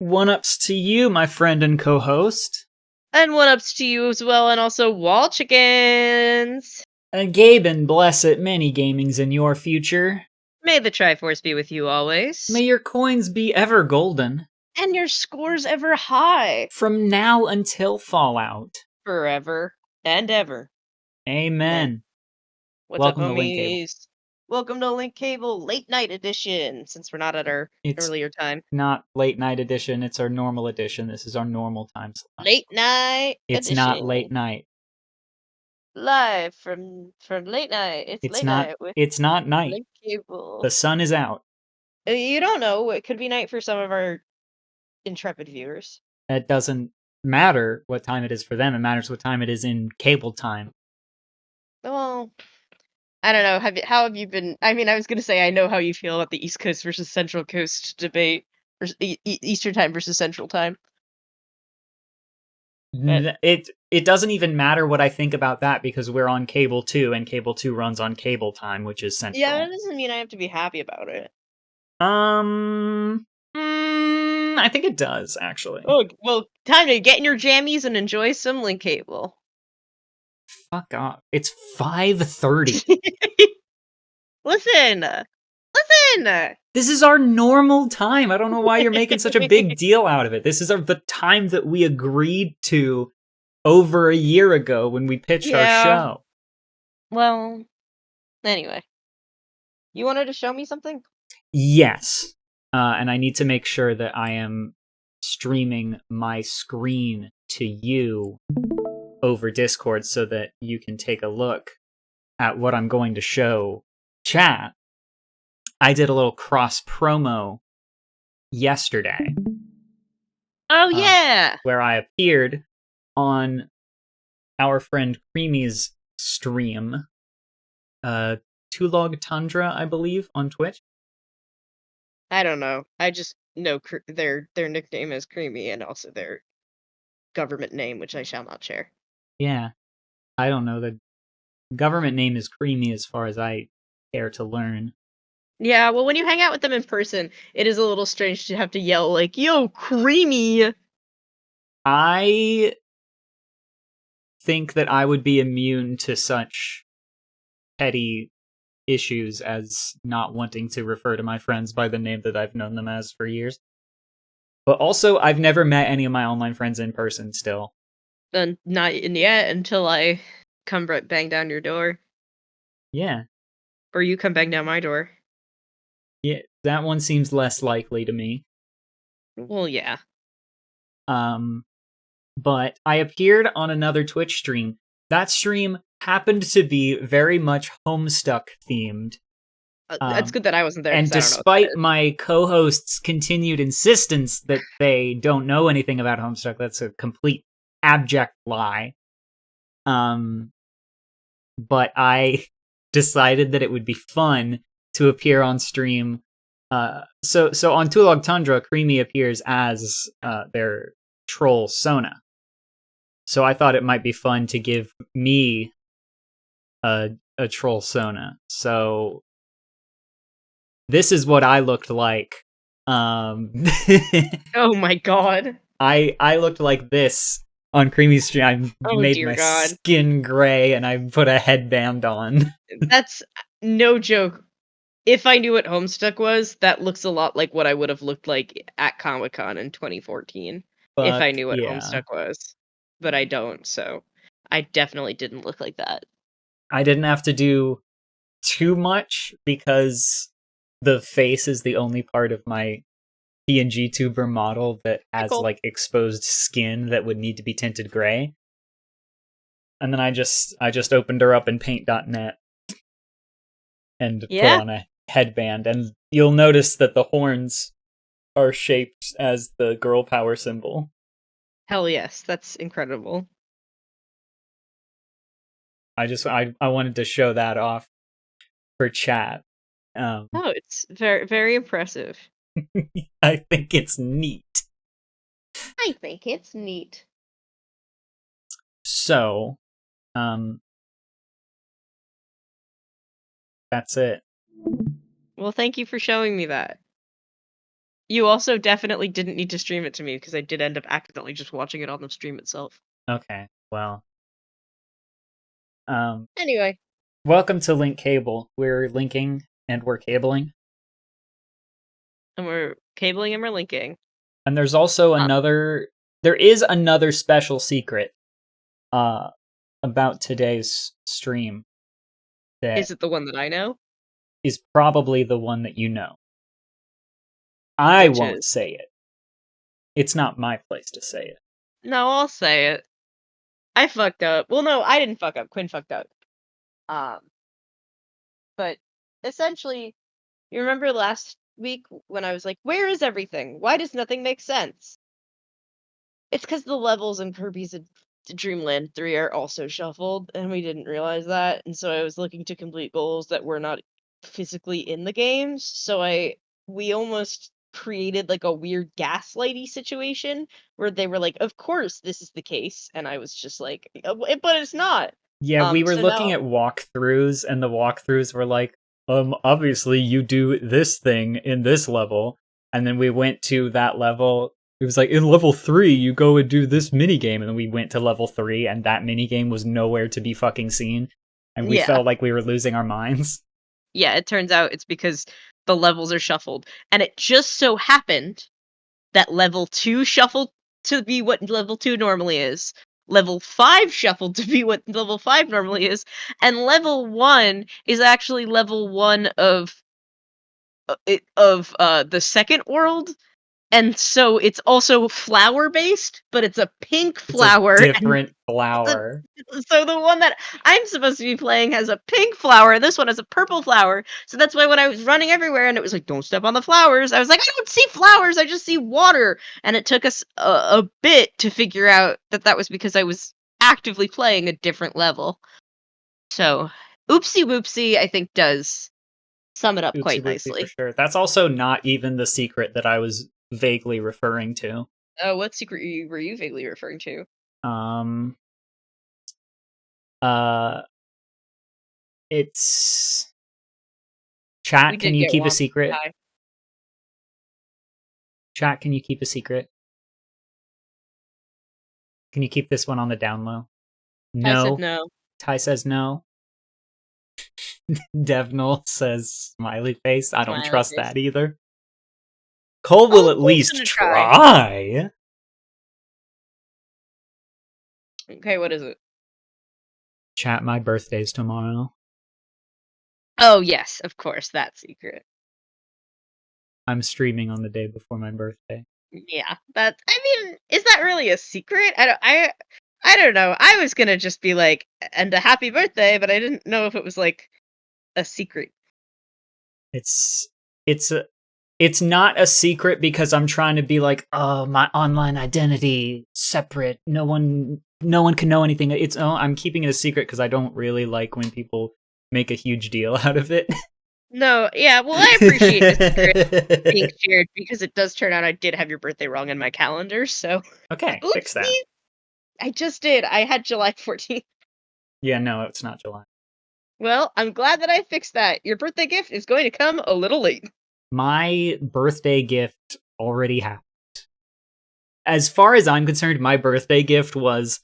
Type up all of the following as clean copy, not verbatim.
One-ups to you, my friend and co-host. And one-ups to you as well, and also wall chickens. And Gabe, and bless it, many gamings in your future. May the Triforce be with you always. May your coins be ever golden. And your scores ever high. From now until Fallout. Forever and ever. Amen. What's Welcome up, to Link Cable. homies? Welcome to Link Cable Late Night Edition, since we're not at our earlier time. Not late night edition, it's our normal edition. This is our normal time slot. Late Night It's Edition. not late night. Live from late night. It's late night with It's not night. Link Cable. The sun is out. You don't know. It could be night for some of our intrepid viewers. It doesn't matter what time it is for them. It matters what time it is in cable time. Well, I don't know. How have you been? I mean, I was going to say I know how you feel about the East Coast versus Central Coast debate, or Eastern time versus Central time. It doesn't even matter what I think about that because we're on cable 2 and cable 2 runs on cable time, which is central. Yeah, that doesn't mean I have to be happy about it. I think it does actually. Oh, well, time to get in your jammies and enjoy some Link Cable. Fuck off. It's 5:30. Listen! This is our normal time. I don't know why you're making such a big deal out of it. This is the time that we agreed to over a year ago when we pitched our show. Well, anyway. You wanted to show me something? Yes. And I need to make sure that I am streaming my screen to you over Discord so that you can take a look at what I'm going to show chat. I did a little cross promo yesterday. Oh, yeah! Where I appeared on our friend Creamy's stream. Two Log Tundra, I believe, on Twitch. I don't know. I just know their nickname is Creamy and also their government name, which I shall not share. Yeah. I don't know. The government name is Creamy as far as I care to learn. Yeah, well, when you hang out with them in person, it is a little strange to have to yell, like, yo, Creamy! I think that I would be immune to such petty issues as not wanting to refer to my friends by the name that I've known them as for years. But also, I've never met any of my online friends in person still. Not yet, until I come bang down your door. Yeah. Or you come bang down my door. Yeah, that one seems less likely to me. Well, yeah. But I appeared on another Twitch stream. That stream happened to be very much Homestuck themed. That's good that I wasn't there. And despite my co-host's continued insistence that they don't know anything about Homestuck, that's a complete abject lie. But I decided that it would be fun to appear on stream. So on Tulog Tundra, Creamy appears as their troll Sona. So I thought it might be fun to give me a troll Sona. So this is what I looked like. Oh my god. I looked like this on Creamy's stream. I made my skin gray and I put a headband on. That's no joke. If I knew what Homestuck was, that looks a lot like what I would have looked like at Comic-Con in 2014. If I knew what Homestuck was. But I don't, so I definitely didn't look like that. I didn't have to do too much because the face is the only part of my PNG tuber model that has like exposed skin that would need to be tinted gray. And then I just opened her up in paint.net and put on a headband, and you'll notice that the horns are shaped as the girl power symbol. Hell yes, that's incredible. I wanted to show that off for chat. Oh, it's very, very impressive. I think it's neat. So, that's it. Well, thank you for showing me that. You also definitely didn't need to stream it to me, because I did end up accidentally just watching it on the stream itself. Okay, well. Anyway. Welcome to Link Cable. We're linking and we're cabling. And we're cabling and we're linking. And there's also there is another special secret about today's stream. Is it the one that I know? Is probably the one that you know. I won't say it. It's not my place to say it. No, I'll say it. I fucked up. Well, no, I didn't fuck up. Quinn fucked up. But essentially, you remember last week when I was like, where is everything? Why does nothing make sense? It's because the levels in Kirby's Dream Land 3 are also shuffled, and we didn't realize that, and so I was looking to complete goals that were not physically in the games, so we almost created like a weird gaslighty situation where they were like, of course this is the case, and I was just like, but it's not. Yeah, we were looking at walkthroughs, and the walkthroughs were like, obviously you do this thing in this level, and then we went to that level. It was like, in level 3, you go and do this minigame, and then we went to level 3, and that minigame was nowhere to be fucking seen, and we felt like we were losing our minds. Yeah, it turns out it's because the levels are shuffled, and it just so happened that level 2 shuffled to be what level 2 normally is, level 5 shuffled to be what level 5 normally is, and level 1 is actually level 1 of the second world, and so it's also flower based, but it's a pink flower. It's a different flower. So the one that I'm supposed to be playing has a pink flower, this one has a purple flower. So that's why when I was running everywhere and it was like, don't step on the flowers, I was like, I don't see flowers, I just see water. And it took us a bit to figure out that was because I was actively playing a different level. So, oopsie whoopsie, I think does sum it up quite nicely. For sure. That's also not even the secret that I was vaguely referring to. Oh, what secret were you vaguely referring to? It's chat. Can you keep a secret? Chat, can you keep a secret? Can you keep this one on the down low? No. I said no. Ty says no. Devnal says smiley face. I don't trust that either. Cole will at least try. Okay, what is it? Chat, my birthday's tomorrow. Oh, yes, of course, that secret. I'm streaming on the day before my birthday. Yeah, I mean, is that really a secret? I don't know. I was gonna just be like, and a happy birthday, but I didn't know if it was like a secret. It's not a secret because I'm trying to be like, oh, my online identity separate. No one can know anything. I'm keeping it a secret because I don't really like when people make a huge deal out of it. No, yeah, well, I appreciate it being shared because it does turn out I did have your birthday wrong in my calendar, so... Okay, fix that. I just did. I had July 14th. Yeah, no, it's not July. Well, I'm glad that I fixed that. Your birthday gift is going to come a little late. My birthday gift already happened. As far as I'm concerned, my birthday gift was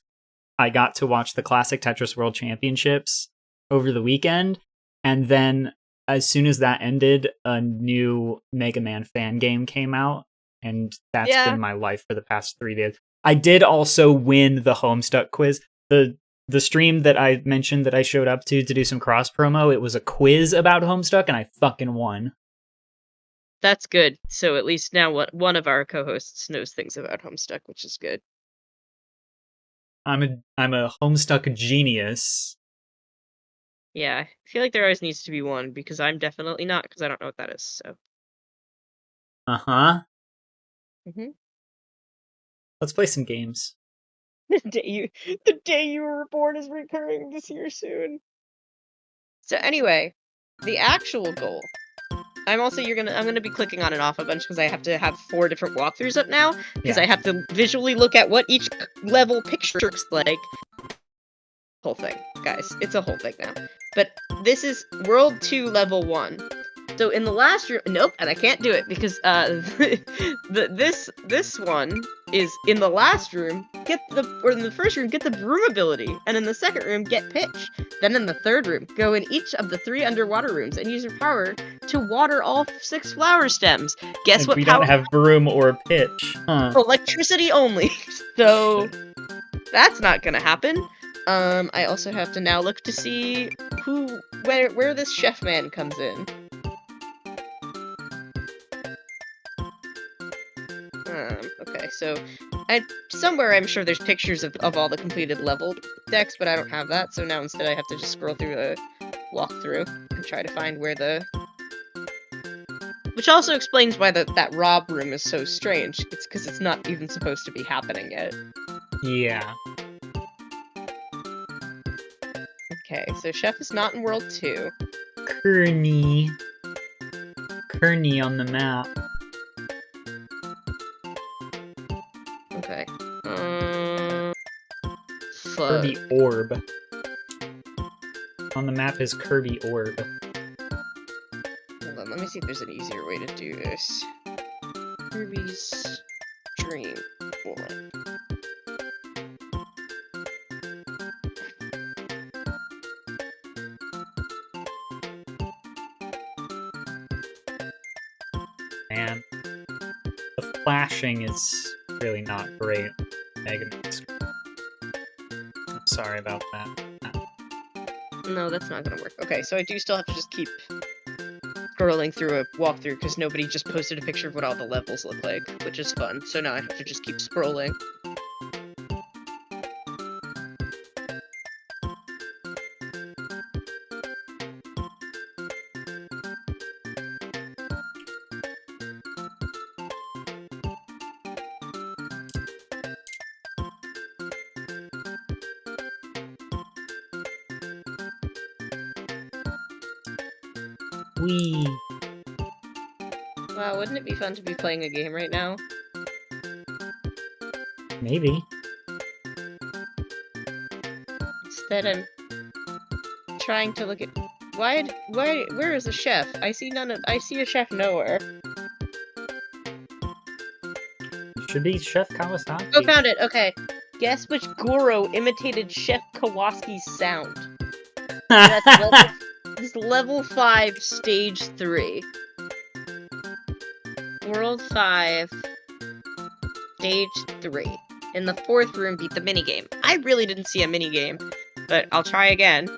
I got to watch the Classic Tetris World Championships over the weekend, and then as soon as that ended, a new Mega Man fan game came out, and that's been my life for the past 3 days. I did also win the Homestuck quiz. The stream that I mentioned that I showed up to do some cross promo, it was a quiz about Homestuck, and I fucking won. That's good. So at least now one of our co-hosts knows things about Homestuck, which is good. I'm a Homestuck genius. Yeah, I feel like there always needs to be one, because I'm definitely not, because I don't know what that is, so. Uh-huh. Mm-hmm. Let's play some games. The day you were born is recurring this year soon. So anyway, the actual goal. I'm gonna be clicking on and off a bunch because I have to have 4 different walkthroughs up now, because I have to visually look at what each level picture looks like. Whole thing, guys. It's a whole thing now. But this is World 2 Level 1. So in the last room, nope, and I can't do it because this one is in the last room. In the first room, get the broom ability, and in the second room, get pitch. Then in the third room, go in each of the 3 underwater rooms and use your power to water all 6 flower stems. Guess what? We don't have broom or pitch, huh? Electricity only. So that's not gonna happen. I also have to now look to see where this chef man comes in. Okay, so somewhere I'm sure there's pictures of all the completed level decks, but I don't have that, so now instead I have to just scroll through a walkthrough and try to find where the... Which also explains why that Rob room is so strange. It's because it's not even supposed to be happening yet. Yeah. Okay, so Chef is not in World 2. Kearney on the map. Okay. Kirby Orb. On the map is Kirby Orb. Hold on, let me see if there's an easier way to do this. Kirby's Dream Orb. Man, the flashing is really not great. Mega Man. I'm sorry about that. No, that's not gonna work. Okay, so I do still have to just keep scrolling through a walkthrough because nobody just posted a picture of what all the levels look like, which is fun. So now I have to just keep scrolling. Whee! Wow, wouldn't it be fun to be playing a game right now? Maybe. Instead, I'm trying to look at... where is the chef? I see a chef nowhere. Should be Chef Kawasaki. Oh, found it! Okay. Guess which Goro imitated Chef Kawaski's sound. That's level 5, stage 3. World 5, stage 3. In the 4th room, beat the minigame. I really didn't see a minigame, but I'll try again.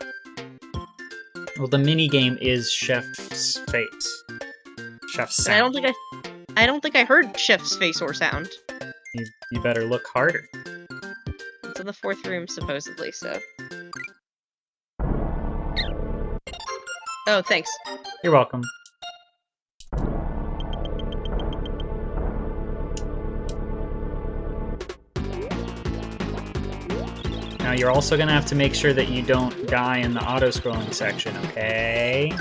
Well, the minigame is Chef's face. Chef's sound. I don't think I heard Chef's face or sound. You better look harder. It's in the 4th room, supposedly, so... Oh, thanks. You're welcome. Now you're also gonna have to make sure that you don't die in the auto-scrolling section, okay?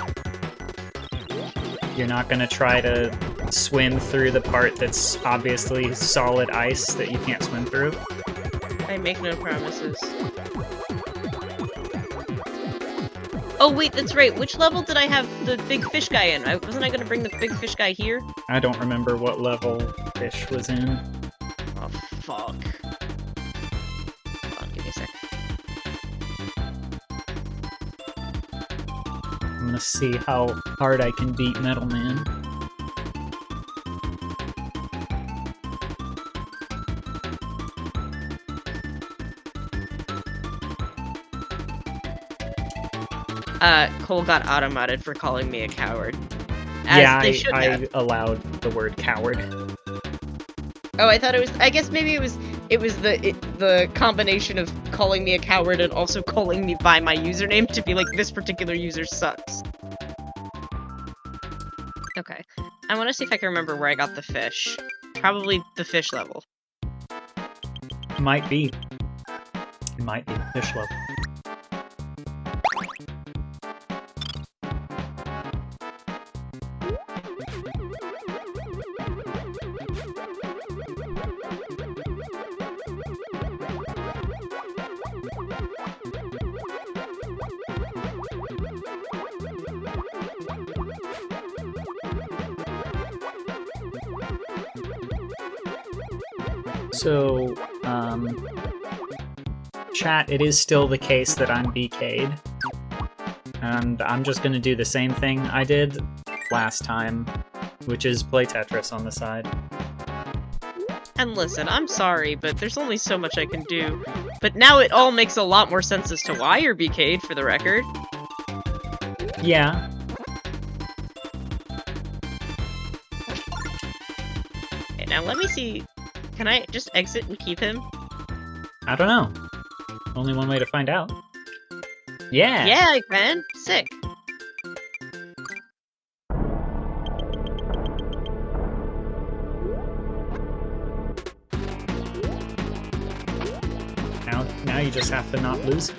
You're not gonna try to swim through the part that's obviously solid ice that you can't swim through? I make no promises. Oh wait, that's right. Which level did I have the big fish guy in? Wasn't I gonna bring the big fish guy here? I don't remember what level fish was in. Oh, fuck. Hold on, give me a sec. I'm gonna see how hard I can beat Metal Man. Cole got automated for calling me a coward. Yeah, I allowed the word coward. Oh, I thought it was. I guess maybe it was the combination of calling me a coward and also calling me by my username to be like, this particular user sucks. Okay, I want to see if I can remember where I got the fish. Probably the fish level. Might be. It might be fish level. So, chat, it is still the case that I'm BK'd. And I'm just gonna do the same thing I did last time, which is play Tetris on the side. And listen, I'm sorry, but there's only so much I can do. But now it all makes a lot more sense as to why you're BK'd, for the record. Yeah. Okay, now let me see. Can I just exit and keep him? I don't know. Only one way to find out. Yeah! Yeah, I can. Sick. Now you just have to not lose.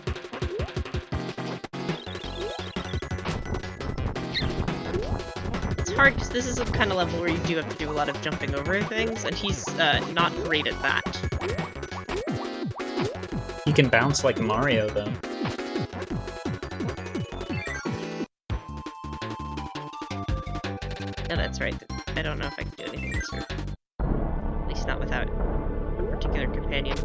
It's hard because this is a kind of level where you do have to do a lot of jumping over things, and he's not great at that. He can bounce like Mario, though. Yeah, that's right. I don't know if I can do anything this route. At least not without a particular companion.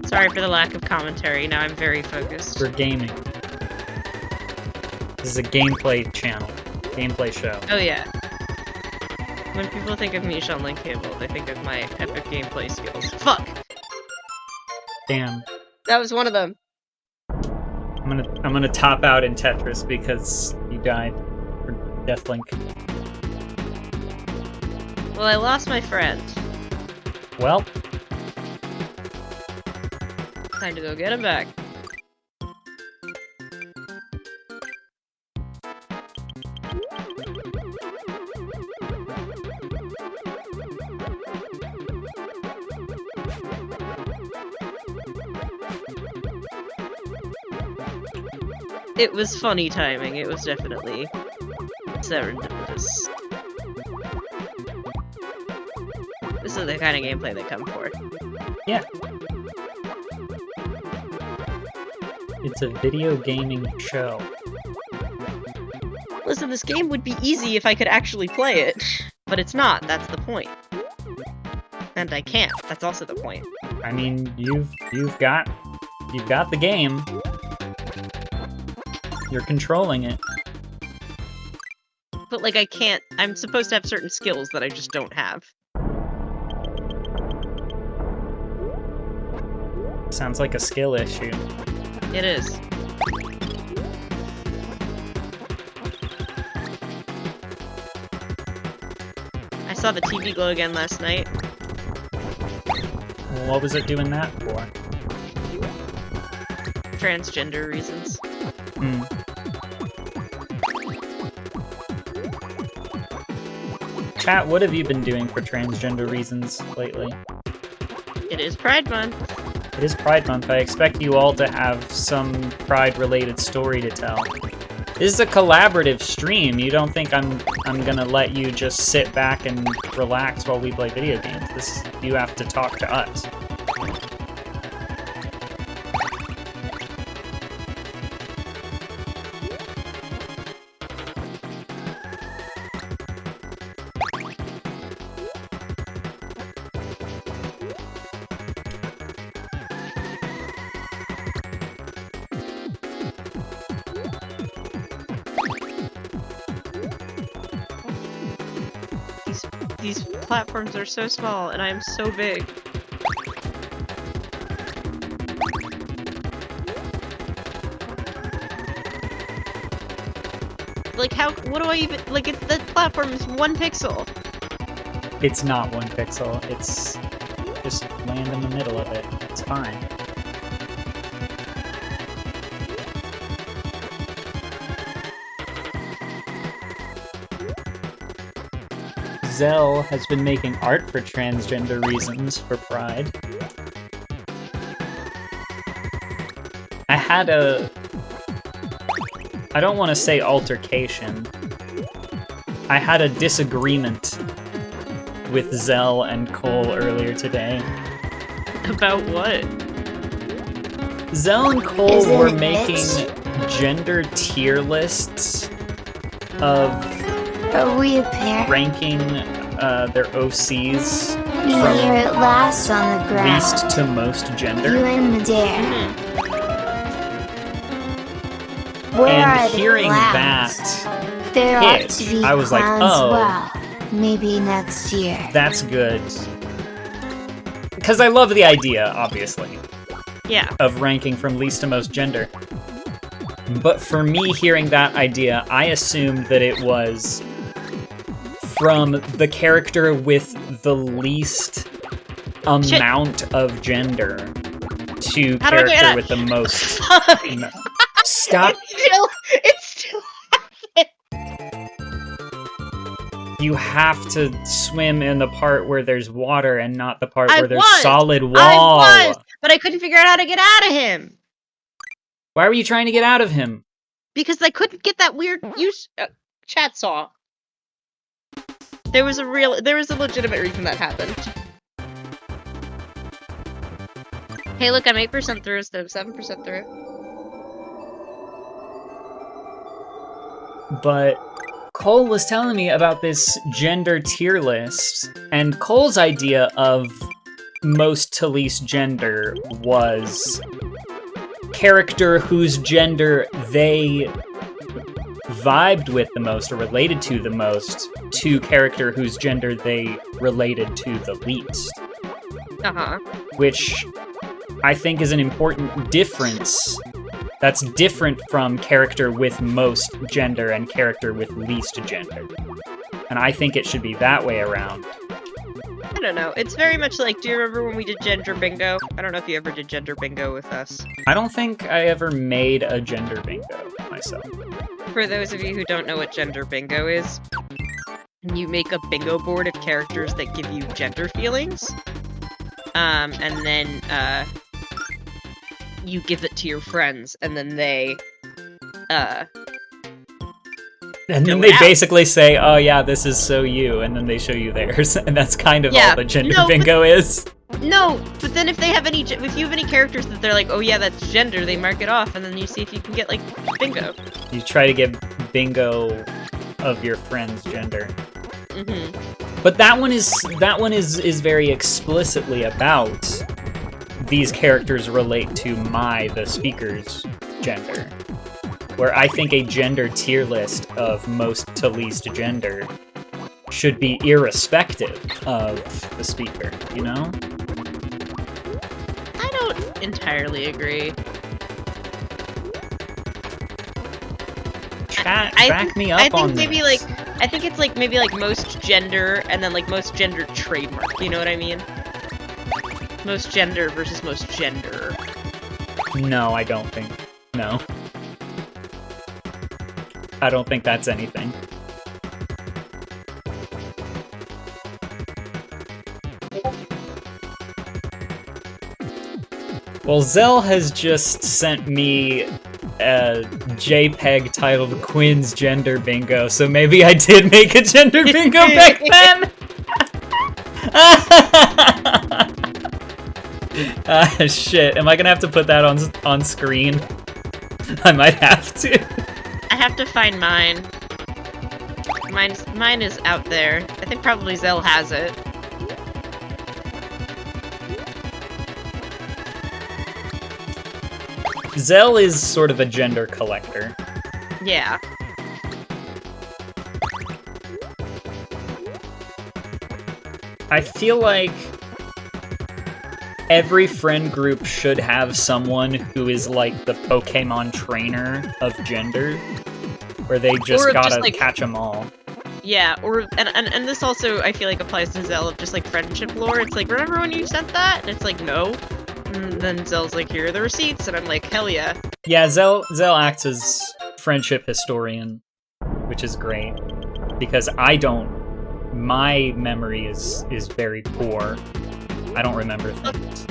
Sorry for the lack of commentary, now I'm very focused. For gaming. This is a gameplay channel. Gameplay show. Oh yeah. When people think of me on Cable, they think of my epic gameplay skills. Fuck! Damn. That was one of them. I'm gonna top out in Tetris because you died for Deathlink. Well, I lost my friend. Well. Time to go get him back. It was funny timing. It was definitely serendipitous. This is the kind of gameplay they come for. Yeah. It's a video gaming show. Listen, this game would be easy if I could actually play it, but it's not. That's the point. And I can't. That's also the point. I mean, you've got the game. You're controlling it. But like I can't. I'm supposed to have certain skills that I just don't have. Sounds like a skill issue. It is. I saw the TV glow again last night. Well, what was it doing that for? Transgender reasons. Hmm. Chat, what have you been doing for transgender reasons lately? It is Pride Month. It is Pride Month. I expect you all to have some Pride-related story to tell. This is a collaborative stream. You don't think I'm gonna let you just sit back and relax while we play video games. You have to talk to us. These platforms are so small, and I am so big. Like, what do I even, like, the platform is 1 pixel. It's not 1 pixel. It's just land in the middle of it. It's fine. Zell has been making art for transgender reasons for Pride. I had a... I don't want to say altercation. I had a disagreement with Zell and Cole earlier today. About what? Zell and Cole were making gender tier lists of ranking their OCs from last on the ground. Least to most gender. You and Medea. And hearing that there hit, ought to be I was like, oh, well, maybe next year. That's good. Because I love the idea, obviously. Yeah. Of ranking from least to most gender. But for me, hearing that idea, I assumed that it was from the character with the least amount of gender to character with the most. Stop. It's still You have to swim in the part where there's water and not the part where there's solid wall. I was, but I couldn't figure out how to get out of him. Why were you trying to get out of him? Because I couldn't get that weird chat saw. There was a legitimate reason that happened. Hey, look, I'm 8% through instead of 7% through. But Cole was telling me about this gender tier list, and Cole's idea of most to least gender was character whose gender they vibed with the most or related to the most to character whose gender they related to the least. Uh-huh. Which I think is an important difference. That's different from character with most gender and character with least gender. And I think it should be that way around. I don't know. It's very much like, do you remember when we did gender bingo? I don't know if you ever did gender bingo with us. I don't think I ever made a gender bingo myself. For those of you who don't know what gender bingo is, you make a bingo board of characters that give you gender feelings. And then, you give it to your friends, and then they, and then they basically say, oh yeah, this is so you, and then they show you theirs, and that's kind of all the gender bingo is. No, but then if you have any characters that they're like, oh yeah, that's gender, they mark it off, and then you see if you can get, like, bingo. You try to get bingo of your friend's gender. Mm-hmm. But that one is very explicitly about these characters relate to the speaker's gender. Where I think a gender tier list of most to least gender should be irrespective of the speaker, you know? I don't entirely agree. Chat, back me up on this. I think it's like maybe like most gender and then like most gender trademark, you know what I mean? Most gender versus most gender. No, I don't think. No. I don't think that's anything. Well, Zell has just sent me a JPEG titled Quinn's Gender Bingo, so maybe I did make a gender bingo back then! Shit. Am I gonna have to put that on screen? I might have to. I have to find mine. Mine is out there. I think probably Zell has it. Zell is sort of a gender collector. Yeah. I feel like every friend group should have someone who is like the Pokemon trainer of gender, where they just gotta like, catch them all. Yeah, and this also I feel like applies to Zell of just like friendship lore. It's like, remember when you sent that? And it's like, no. And then Zell's like, here are the receipts, and I'm like, hell yeah. Yeah, Zell acts as friendship historian, which is great because I don't my memory is very poor. I don't remember things.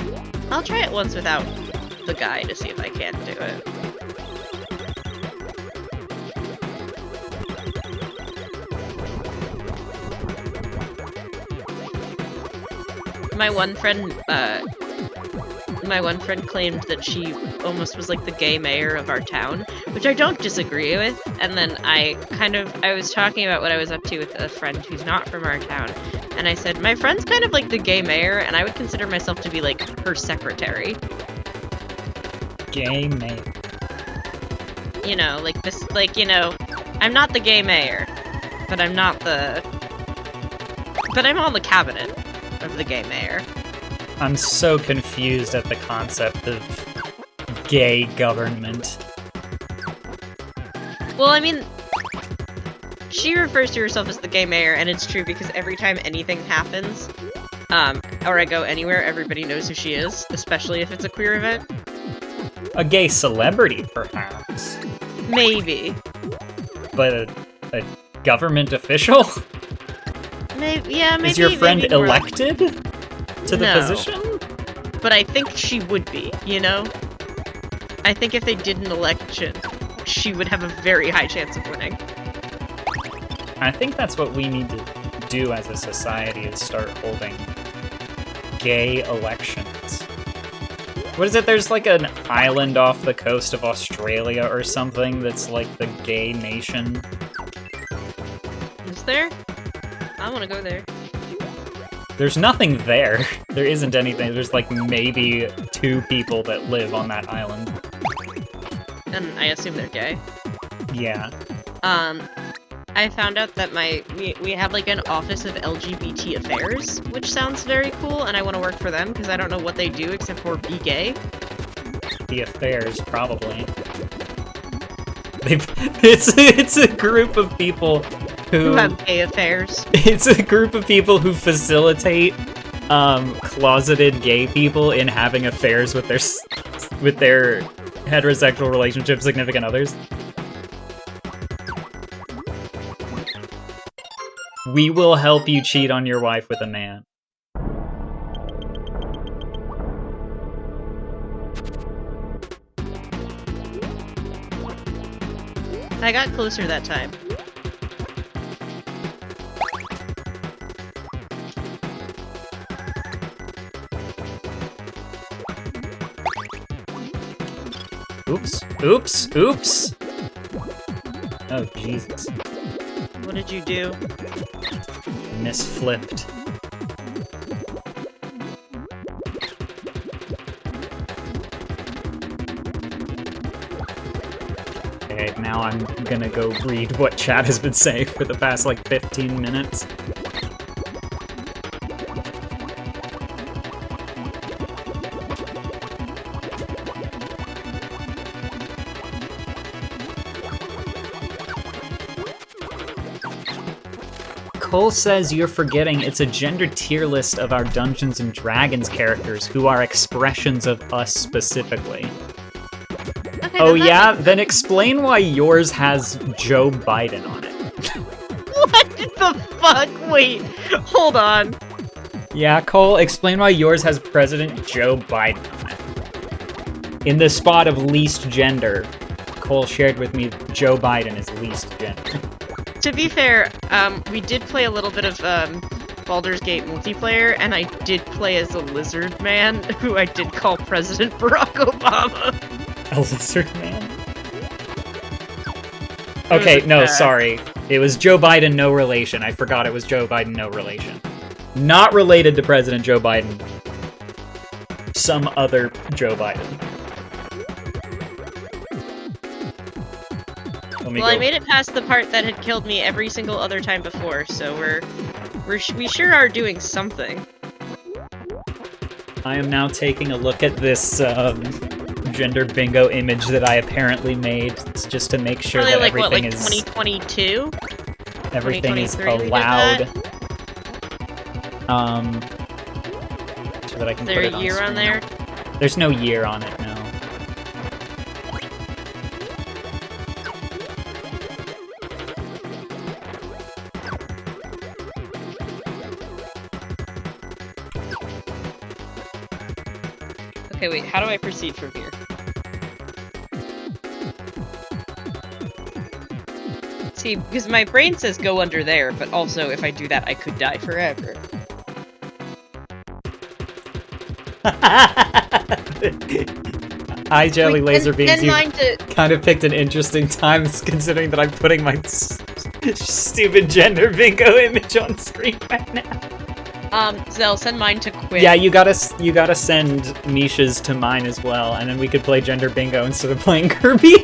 I'll try it once without the guy to see if I can do it. My one friend claimed that she almost was like the gay mayor of our town, which I don't disagree with. And then I was talking about what I was up to with a friend who's not from our town. And I said, my friend's kind of like the gay mayor, and I would consider myself to be like her secretary. Gay mayor. You know, like this, like, you know, I'm not the gay mayor, but I'm on the cabinet of the gay mayor. I'm so confused at the concept of gay government. Well, I mean, she refers to herself as the gay mayor, and it's true because every time anything happens, or I go anywhere, everybody knows who she is, especially if it's a queer event. A gay celebrity, perhaps. Maybe. But a government official? Maybe, yeah, maybe. Is your friend elected to the position? But I think she would be, you know? I think if they did an election, she would have a very high chance of winning. I think that's what we need to do as a society, is start holding gay elections. What is it? There's like an island off the coast of Australia or something that's like the gay nation. Is there? I want to go there. There's nothing there. There isn't anything. There's like maybe 2 people that live on that island. And I assume they're gay. Yeah. I found out that we have like an office of LGBT affairs, which sounds very cool, and I want to work for them because I don't know what they do except for be gay. The affairs, probably. It's a group of people who have gay affairs. It's a group of people who facilitate closeted gay people in having affairs with their heterosexual relationship significant others. We will help you cheat on your wife with a man. I got closer that time. Oops. Oops. Oops. Oh, Jesus. What did you do? Misflipped. Okay, now I'm gonna go read what chat has been saying for the past, like, 15 minutes. Cole says you're forgetting it's a gender tier list of our Dungeons & Dragons characters who are expressions of us specifically. Okay, oh yeah? Then explain why yours has Joe Biden on it. What the fuck? Wait, hold on. Yeah, Cole, explain why yours has President Joe Biden on it. In the spot of least gender, Cole shared with me Joe Biden is least gender. To be fair, we did play a little bit of Baldur's Gate multiplayer, and I did play as a lizard man, who I did call President Barack Obama. A lizard man? Okay, no, sorry. It was Joe Biden, no relation. I forgot it was Joe Biden, no relation. Not related to President Joe Biden. Some other Joe Biden. Well, I made it past the part that had killed me every single other time before, so we sure are doing something. I am now taking a look at this gender bingo image that I apparently made, just to make sure that everything is 2022. Everything is allowed. So that I can put it on screen. Is there a year on there? There's no year on it, no. Okay, wait, how do I proceed from here? See, because my brain says go under there, but also if I do that, I could die forever. Hi, Jelly Laser Beams. You to... kind of picked an interesting time, considering that I'm putting my stupid gender bingo image on screen right now. Zell, send mine to Quinn. Yeah, you gotta send Misha's to mine as well, and then we could play gender bingo instead of playing Kirby.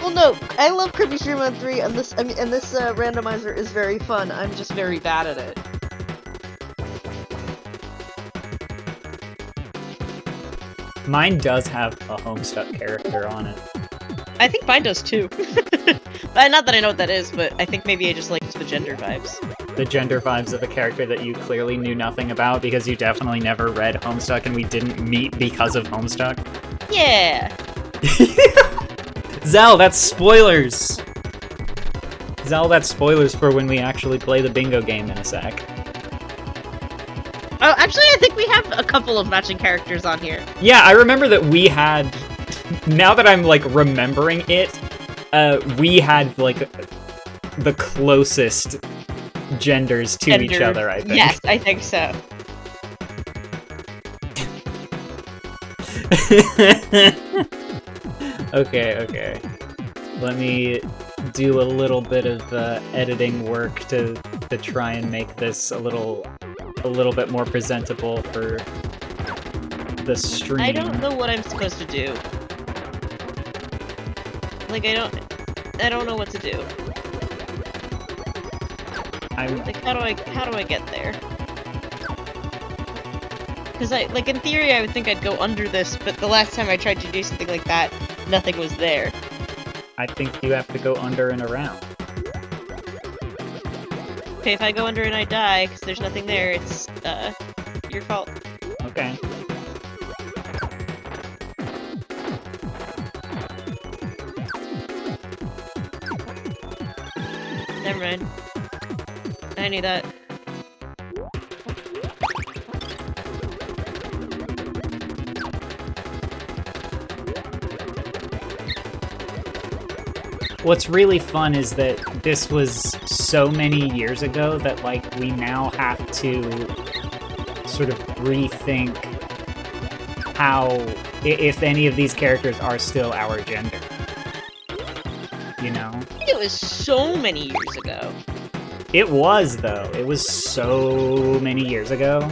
Well, no, I love Kirby Stream on 3, and this randomizer is very fun. I'm just very bad at it. Mine does have a Homestuck character on it. I think mine does too. Not that I know what that is, but I think maybe I just like the gender vibes. The gender vibes of a character that you clearly knew nothing about because you definitely never read Homestuck and we didn't meet because of Homestuck. Yeah! Zell, that's spoilers! Zell, that's spoilers for when we actually play the bingo game in a sec. Oh, actually, I think we have a couple of matching characters on here. Yeah, I remember that we had... Now that I'm, like, remembering it, we had, like, the closest genders to each other, I think. Yes, I think so. Okay. Let me do a little bit of editing work to try and make this a little bit more presentable for the stream. I don't know what I'm supposed to do. Like, I don't know what to do. Like, how do I get there? Because like, in theory, I would think I'd go under this, but the last time I tried to do something like that, nothing was there. I think you have to go under and around. Okay, if I go under and I die, because there's nothing there, it's, your fault. Okay. Never mind. I knew that. What's really fun is that this was so many years ago that, like, we now have to sort of rethink how, if any of these characters are still our gender. You know? It was so many years ago. It was, though. It was so many years ago. I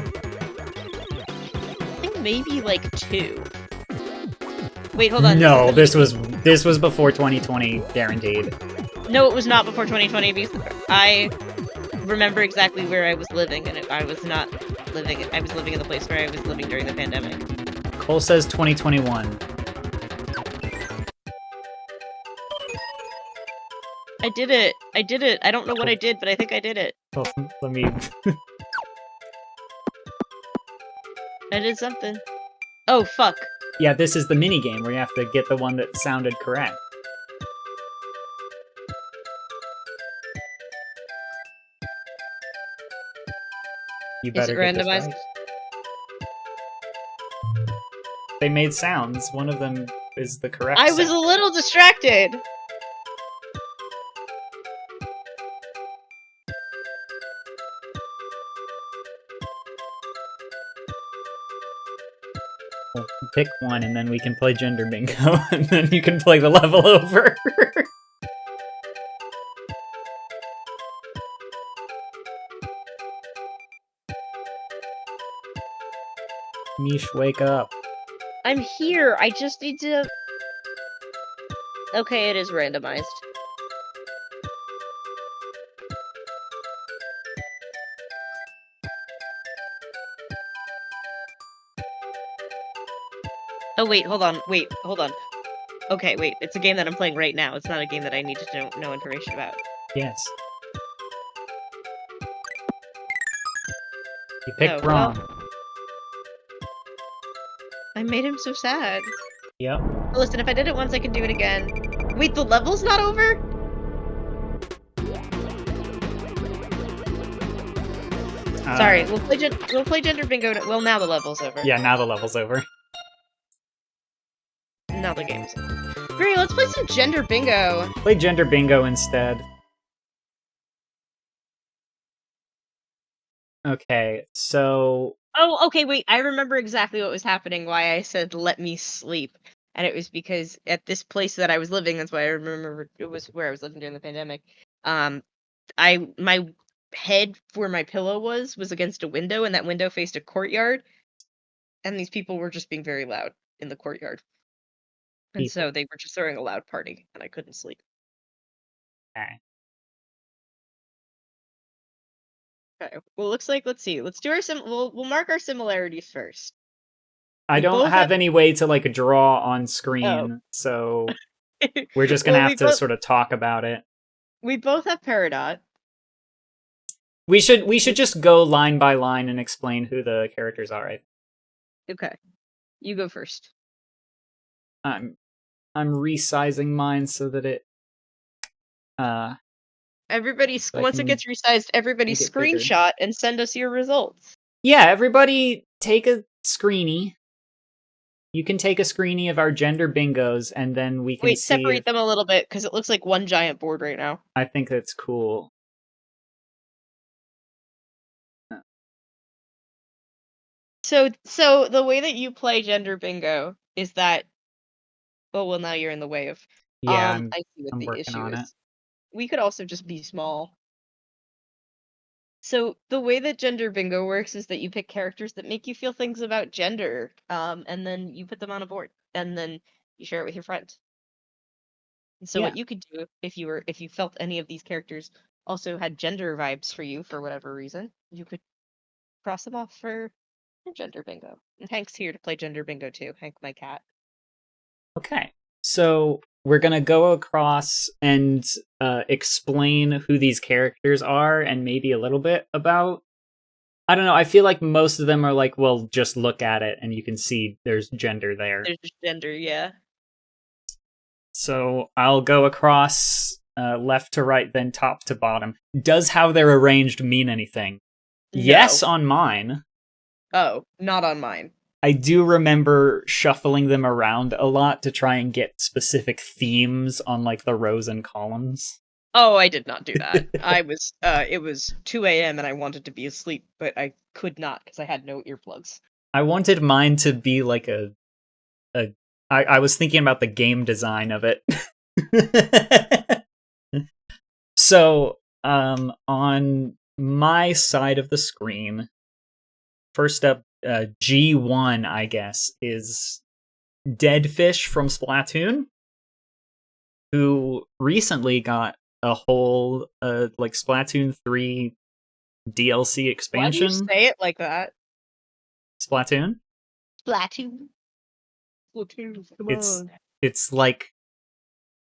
think maybe, like, 2. Wait, hold on. No, this was before 2020, guaranteed. No, it was not before 2020, because I remember exactly where I was living, and I was not living... I was living in the place where I was living during the pandemic. Cole says 2021. I did it! I did it! I don't know what I did, but I think I did it. Oh, let me... I did something. Oh, fuck. Yeah, this is the minigame where you have to get the one that sounded correct. You better Is it get randomized? this right. They made sounds. One of them is the correct I was sound. a little distracted! Well, pick one and then we can play gender bingo and then you can play the level over. Mish, wake up. I'm here, I just need to... Okay, it is randomized. Oh, wait, hold on. Wait, hold on. Okay, wait. It's a game that I'm playing right now. It's not a game that I need to know information about. Yes. You picked Oh, wrong. well. I made him so sad. Yep. Well, listen, if I did it once, I can do it again. Wait, the level's not over? Sorry, we'll play gender bingo. Well, now the level's over. Yeah, now the level's over. Now the game's over. Great, let's play some gender bingo. Play gender bingo instead. Okay, so... Oh, okay, wait, I remember exactly what was happening, why I said let me sleep. And it was because at this place that I was living, that's why I remember it was where I was living during the pandemic, my head where my pillow was against a window, and that window faced a courtyard, and these people were just being very loud in the courtyard. And so they were just throwing a loud party, and I couldn't sleep. Okay. Okay. Well, looks like, let's see. Let's do our we'll mark our similarities first. I don't have any way to like draw on screen, so we're just gonna have to sort of talk about it. We both have Peridot. We should just go line by line and explain who the characters are, right? Okay. You go first. I'm resizing mine so that it everybody once it gets resized, everybody screenshot and send us your results. Yeah, everybody take a screenie. You can take a screenie of our gender bingos, and then we can separate them a little bit, because it looks like one giant board right now. I think that's cool. So the way that you play gender bingo is that... Oh, well, now you're in the way of... Yeah, I see what the issue is. It. We could also just be small. So the way that gender bingo works is that you pick characters that make you feel things about gender, and then you put them on a board, and then you share it with your friend. And so what you could do if you felt any of these characters also had gender vibes for you for whatever reason, you could cross them off for gender bingo. And Hank's here to play gender bingo too. Hank, my cat. Okay, so we're gonna go across and explain who these characters are, and maybe a little bit about... I don't know, I feel like most of them are like, well, just look at it and you can see there's gender there. There's gender, yeah. So I'll go across left to right, then top to bottom. Does how they're arranged mean anything? No. Yes, on mine. Oh, not on mine. I do remember shuffling them around a lot to try and get specific themes on like the rows and columns. Oh, I did not do that. It was 2 a.m. and I wanted to be asleep, but I could not because I had no earplugs. I wanted mine to be like I was thinking about the game design of it. So, on my side of the screen, first up, G1, I guess, is Deadfish from Splatoon, who recently got a whole like Splatoon 3 DLC expansion. Why do you say it like that? Splatoon? Splatoon. Splatoon, come on. It's like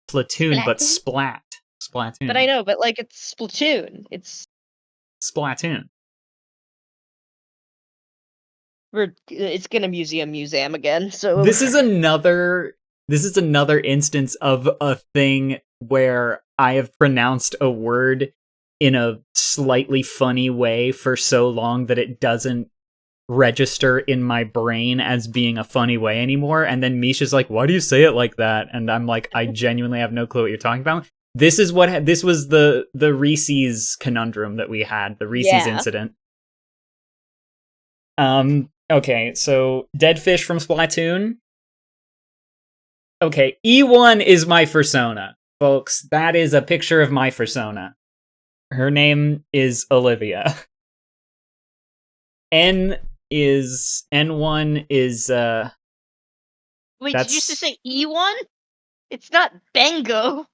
Platoon, but Splatoon. But I know, but like it's Splatoon. It's Splatoon. It's gonna museum again. So this is another instance of a thing where I have pronounced a word in a slightly funny way for so long that it doesn't register in my brain as being a funny way anymore. And then Misha's like, "Why do you say it like that?" And I'm like, I genuinely have no clue what you're talking about. This was the Reese's conundrum that we had, the Reese's incident. Okay, so Deadfish from Splatoon. Okay, E1 is my persona, folks. That is a picture of my persona. Her name is Olivia. N1 is Wait, did you just say E1? It's not Bengo.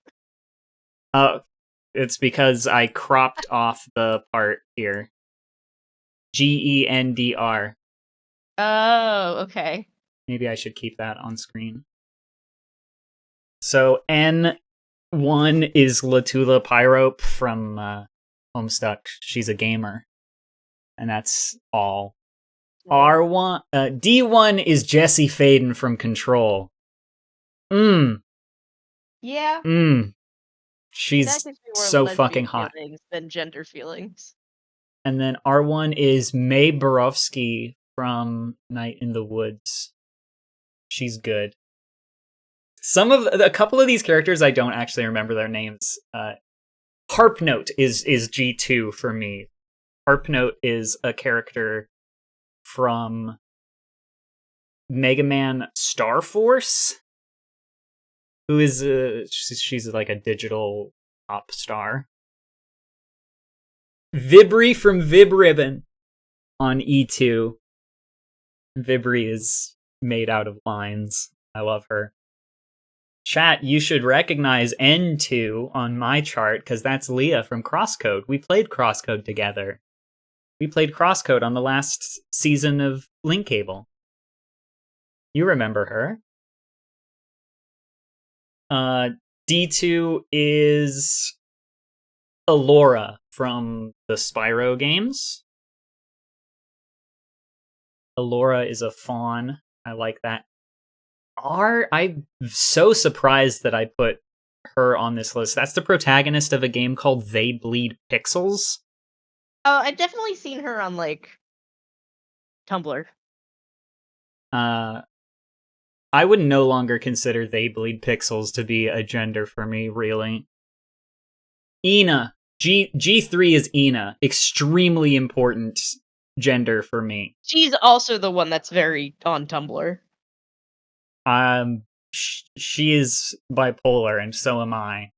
It's because I cropped off the part here. GENDR. Oh, okay. Maybe I should keep that on screen. So N1 is Latula Pyrope from Homestuck. She's a gamer. And that's all. D1 is Jesse Faden from Control. Yeah. She's so fucking hot. Than gender feelings. And then R1 is May Borowski from Night in the Woods. She's good. A couple of these characters I don't actually remember their names. Harp Note is G2 for me. Harp Note is a character from Mega Man Star Force, who is she's like a digital pop star. Vibri from Vib Ribbon on E2. Vibri is made out of lines. I love her. Chat, you should recognize N2 on my chart because that's Leah from Crosscode. We played Crosscode together. We played Crosscode on the last season of Link Cable. You remember her. D2 is Alora from the Spyro games. Alora is a fawn. I like that. I'm so surprised that I put her on this list. That's the protagonist of a game called They Bleed Pixels. Oh, I've definitely seen her on, like, Tumblr. I would no longer consider They Bleed Pixels to be a gender for me, really. Ina. G3 is Ina. Extremely important gender for me. She's also the one that's very on Tumblr. She is bipolar, and so am I.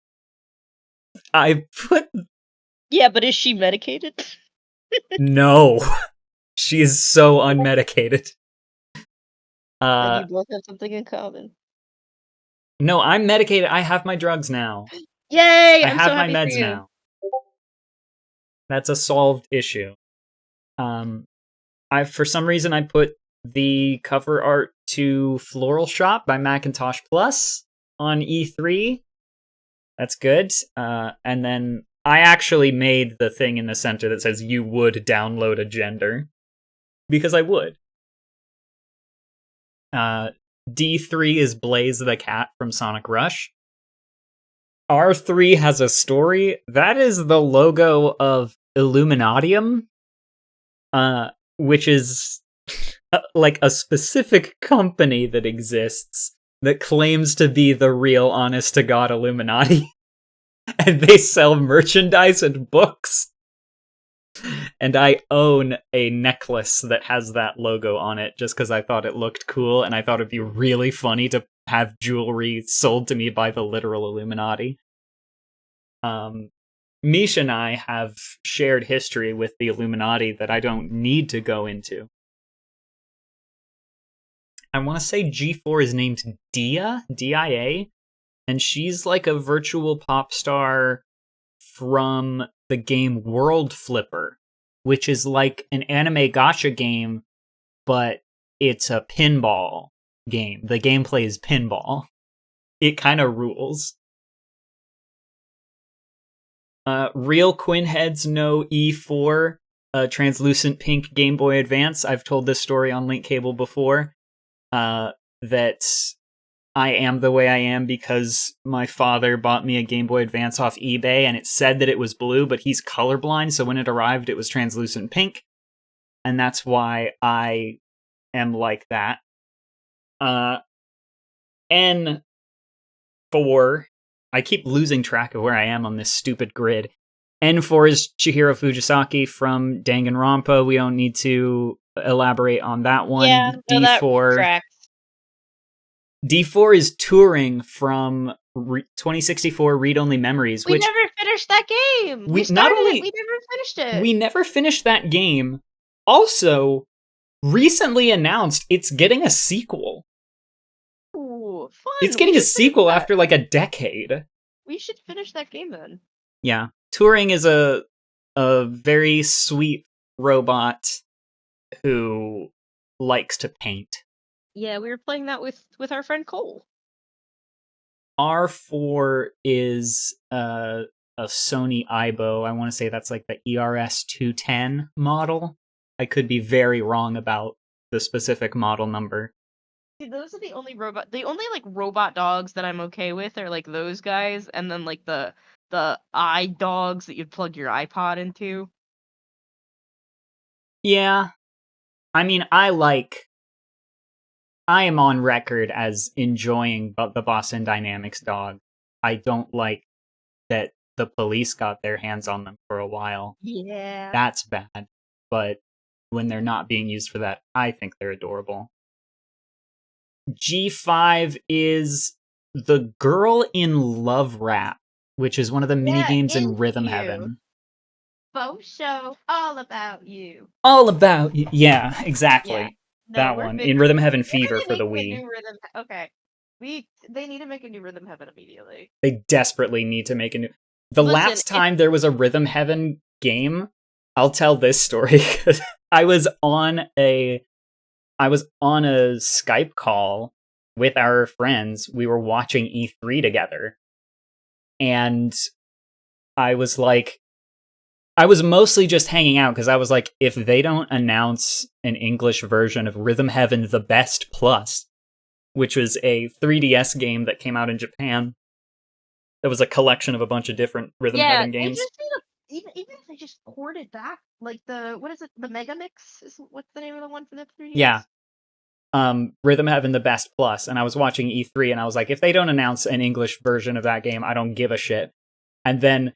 Yeah, but is she medicated? No. She is so unmedicated. Then you both have something in common. No, I'm medicated. I have my drugs now. Yay! I have my meds now. That's a solved issue. For some reason I put the cover art to Floral Shop by Macintosh Plus on E3. That's good. And then I actually made the thing in the center that says you would download a gender. Because I would. D3 is Blaze the Cat from Sonic Rush. R3 has a story. That is the logo of Illuminatium, which is like a specific company that exists that claims to be the real honest-to-God Illuminati. And they sell merchandise and books. And I own a necklace that has that logo on it just because I thought it looked cool, and I thought it'd be really funny to have jewelry sold to me by the literal Illuminati. Misha and I have shared history with the Illuminati that I don't need to go into. I want to say G4 is named Dia, D-I-A, and she's like a virtual pop star from the game World Flipper, which is like an anime gacha game, but it's a pinball game. The gameplay is pinball. It kind of rules. Real Quinn heads know E4, a translucent pink Game Boy Advance. I've told this story on Link Cable before, that I am the way I am because my father bought me a Game Boy Advance off eBay, and it said that it was blue, but he's colorblind, so when it arrived, it was translucent pink. And that's why I am like that. N4, I keep losing track of where I am on this stupid grid. N4 is Chihiro Fujisaki from Danganronpa. We don't need to elaborate on that one. Yeah, no, D4. that tracks. D4 is Touring from 2064 Read Only Memories. We which never finished that game. We never finished it. We never finished that game. Also, recently announced it's getting a sequel. Ooh, fun. It's getting a sequel after like a decade. We should finish that game then. Yeah. Touring is a very sweet robot who likes to paint. Yeah, we were playing that with our friend Cole. R4 is a Sony Aibo. I want to say that's like the ERS-210 model. I could be very wrong about the specific model number. See, those are the only robot dogs that I'm okay with are like those guys, and then like the eye dogs that you'd plug your iPod into. Yeah. I mean, I am on record as enjoying the Boston Dynamics dog. I don't like that the police got their hands on them for a while. Yeah. That's bad. But when they're not being used for that, I think they're adorable. G5 is the girl in Love Rap, which is one of the mini games in Rhythm Heaven. Faux show, all about you. All about you. Yeah, exactly. Yeah. No, that one. In Rhythm Heaven Fever for the Wii. Okay. They need to make a new Rhythm Heaven immediately. They desperately need to make a new... last time there was a Rhythm Heaven game, I'll tell this story. I was on a Skype call with our friends. We were watching E3 together. And I was mostly just hanging out because I was like, if they don't announce an English version of Rhythm Heaven The Best Plus, which was a 3DS game that came out in Japan, that was a collection of a bunch of different Rhythm Heaven games. Even if they just ported back, like the Mega Mix? What's the name of the one for the 3DS? Yeah. Rhythm Heaven The Best Plus, and I was watching E3 and I was like, if they don't announce an English version of that game, I don't give a shit. And then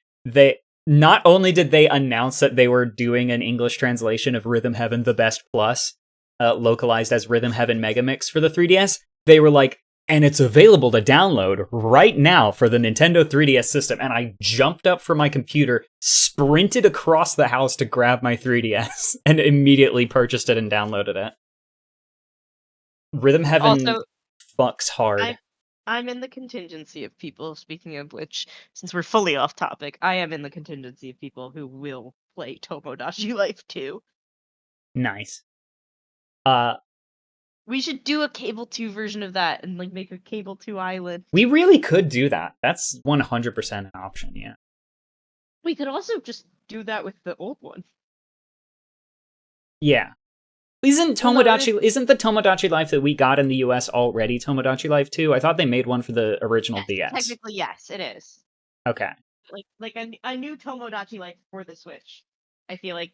not only did they announce that they were doing an English translation of Rhythm Heaven The Best Plus, localized as Rhythm Heaven Megamix for the 3DS, they were like, and it's available to download right now for the Nintendo 3DS system. And I jumped up from my computer, sprinted across the house to grab my 3DS, and immediately purchased it and downloaded it. Rhythm Heaven also, fucks hard. I'm in the contingency of people, speaking of which, since we're fully off topic, I am in the contingency of people who will play Tomodachi Life 2. Nice. We should do a Cable 2 version of that and like make a Cable 2 island. We really could do that. That's 100% an option, yeah. We could also just do that with the old one. Yeah. Isn't the Tomodachi Life that we got in the US already Tomodachi Life 2? I thought they made one for the original DS. Technically, yes, it is. Okay. Like I knew Tomodachi Life for the Switch. I feel like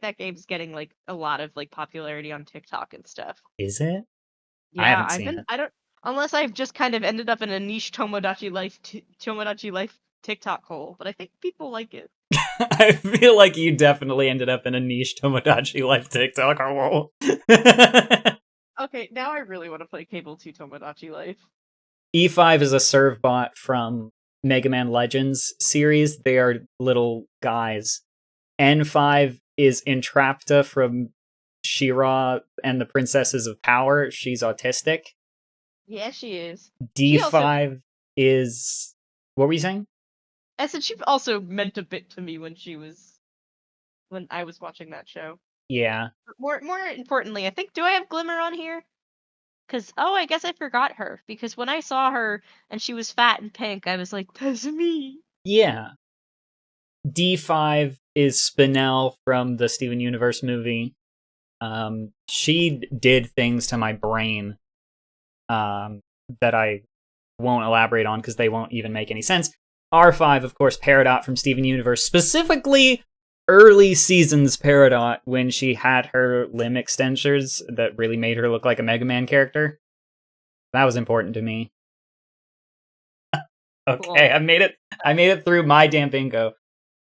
that game's getting like a lot of like popularity on TikTok and stuff. Is it? Yeah, I haven't seen it. I don't, unless I've just kind of ended up in a niche Tomodachi Life TikTok hole, but I think people like it. I feel like you definitely ended up in a niche Tomodachi Life TikTok hole. Okay, now I really want to play Cable 2 Tomodachi Life. E5 is a serve bot from Mega Man Legends series. They are little guys. N5 is Entrapta from She-Ra and the Princesses of Power. She's autistic. Yeah, she is. D5 is... What were you saying? I said she also meant a bit to me when I was watching that show. Yeah. More importantly, I think, do I have Glimmer on here? Because, I guess I forgot her. Because when I saw her and she was fat and pink, I was like, that's me. Yeah. D5 is Spinel from the Steven Universe movie. She did things to my brain that I won't elaborate on because they won't even make any sense. R5, of course, Peridot from Steven Universe, specifically early seasons Peridot when she had her limb extensors that really made her look like a Mega Man character. That was important to me. Okay, cool. I made it through my damn bingo.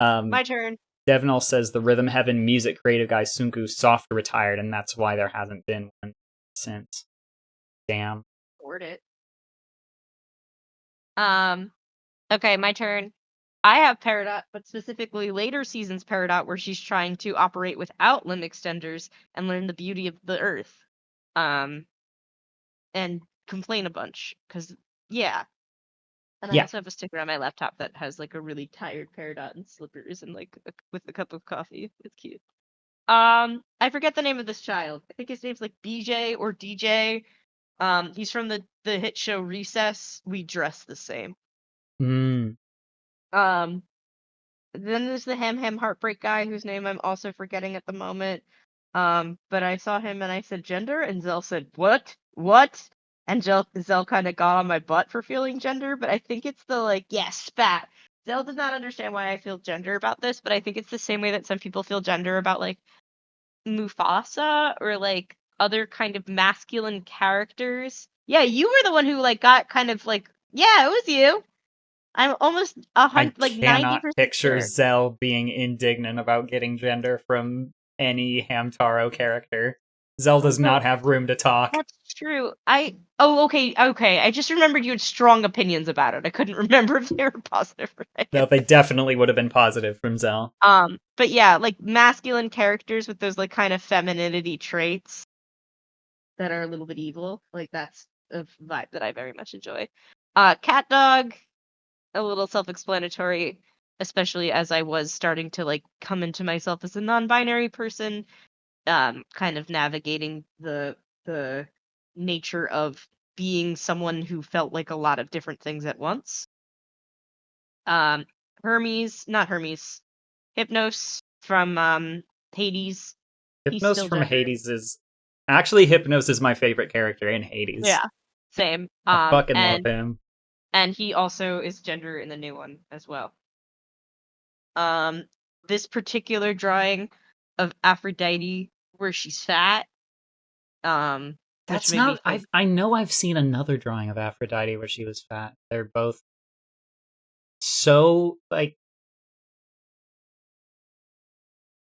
My turn. Devinol says the Rhythm Heaven music creative guy Sunku Soft retired, and that's why there hasn't been one since. Damn. Word it. Okay, my turn. I have Peridot, but specifically later seasons Peridot, where she's trying to operate without limb extenders and learn the beauty of the earth. And complain a bunch, because, yeah. And I also have a sticker on my laptop that has, like, a really tired Peridot and slippers and, like, with a cup of coffee. It's cute. I forget the name of this child. I think his name's, like, BJ or DJ. He's from the hit show Recess. We dress the same. Then there's the Ham Heartbreak guy, whose name I'm also forgetting at the moment. But I saw him and I said gender, and Zell said, what? And Zell kind of got on my butt for feeling gender, but I think it's the, like, spat. Zell did not understand why I feel gender about this, but I think it's the same way that some people feel gender about, like, Mufasa or like other kind of masculine characters. Yeah, you were the one who like got kind of like, yeah, it was you. I'm almost I like cannot 90% picture sure. Zell being indignant about getting gender from any Hamtaro character. Zell does not have room to talk. That's true. Okay. I just remembered you had strong opinions about it. I couldn't remember if they were positive or negative. No, they definitely would have been positive from Zell. But yeah, like masculine characters with those like kind of femininity traits that are a little bit evil. Like that's a vibe that I very much enjoy. Cat Dog, a little self-explanatory, especially as I was starting to like come into myself as a non-binary person, kind of navigating the nature of being someone who felt like a lot of different things at once. Not Hermes, Hypnos from Hades. He's Hypnos still from gender. Hades is actually Hypnos is my favorite character in Hades. Yeah, same. I fucking love him. And he also is gender in the new one as well. This particular drawing of Aphrodite where she's fat, that's not. I know I've seen another drawing of Aphrodite where she was fat. They're both so like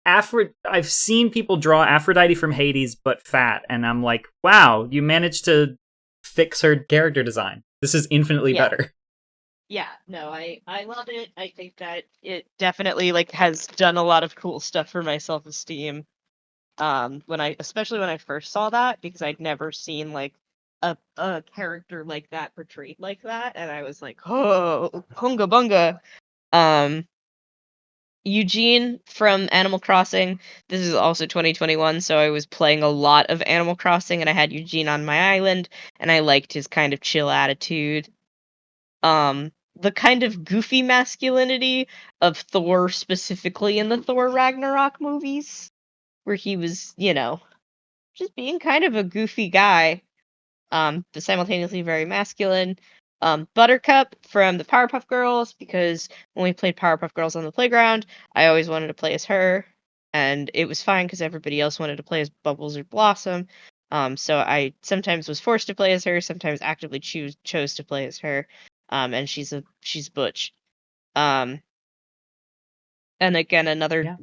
I've seen people draw Aphrodite from Hades but fat, and I'm like, wow, you managed to fix her character design. This is infinitely better. Yeah, no, I love it. I think that it definitely like has done a lot of cool stuff for my self-esteem. Especially when I first saw that, because I'd never seen like a character like that portrayed like that, and I was like, oh, hunga bunga. Eugene from Animal Crossing. This is also 2021, so I was playing a lot of Animal Crossing, and I had Eugene on my island, and I liked his kind of chill attitude. The kind of goofy masculinity of Thor, specifically in the Thor Ragnarok movies, where he was, just being kind of a goofy guy, but simultaneously very masculine. Buttercup from the Powerpuff Girls, because when we played Powerpuff Girls on the playground, I always wanted to play as her, and it was fine because everybody else wanted to play as Bubbles or Blossom. So I sometimes was forced to play as her, sometimes actively chose to play as her. And she's Butch. And again, another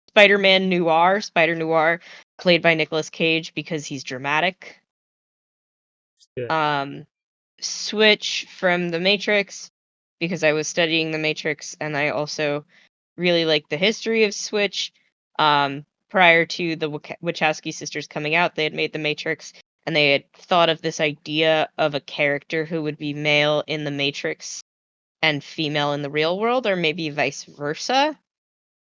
Spider-Man Noir, Spider Noir, played by Nicolas Cage because he's dramatic. Switch from The Matrix, because I was studying The Matrix, and I also really like the history of Switch. Prior to the Wachowski sisters coming out, they had made The Matrix, and they had thought of this idea of a character who would be male in The Matrix and female in the real world, or maybe vice versa.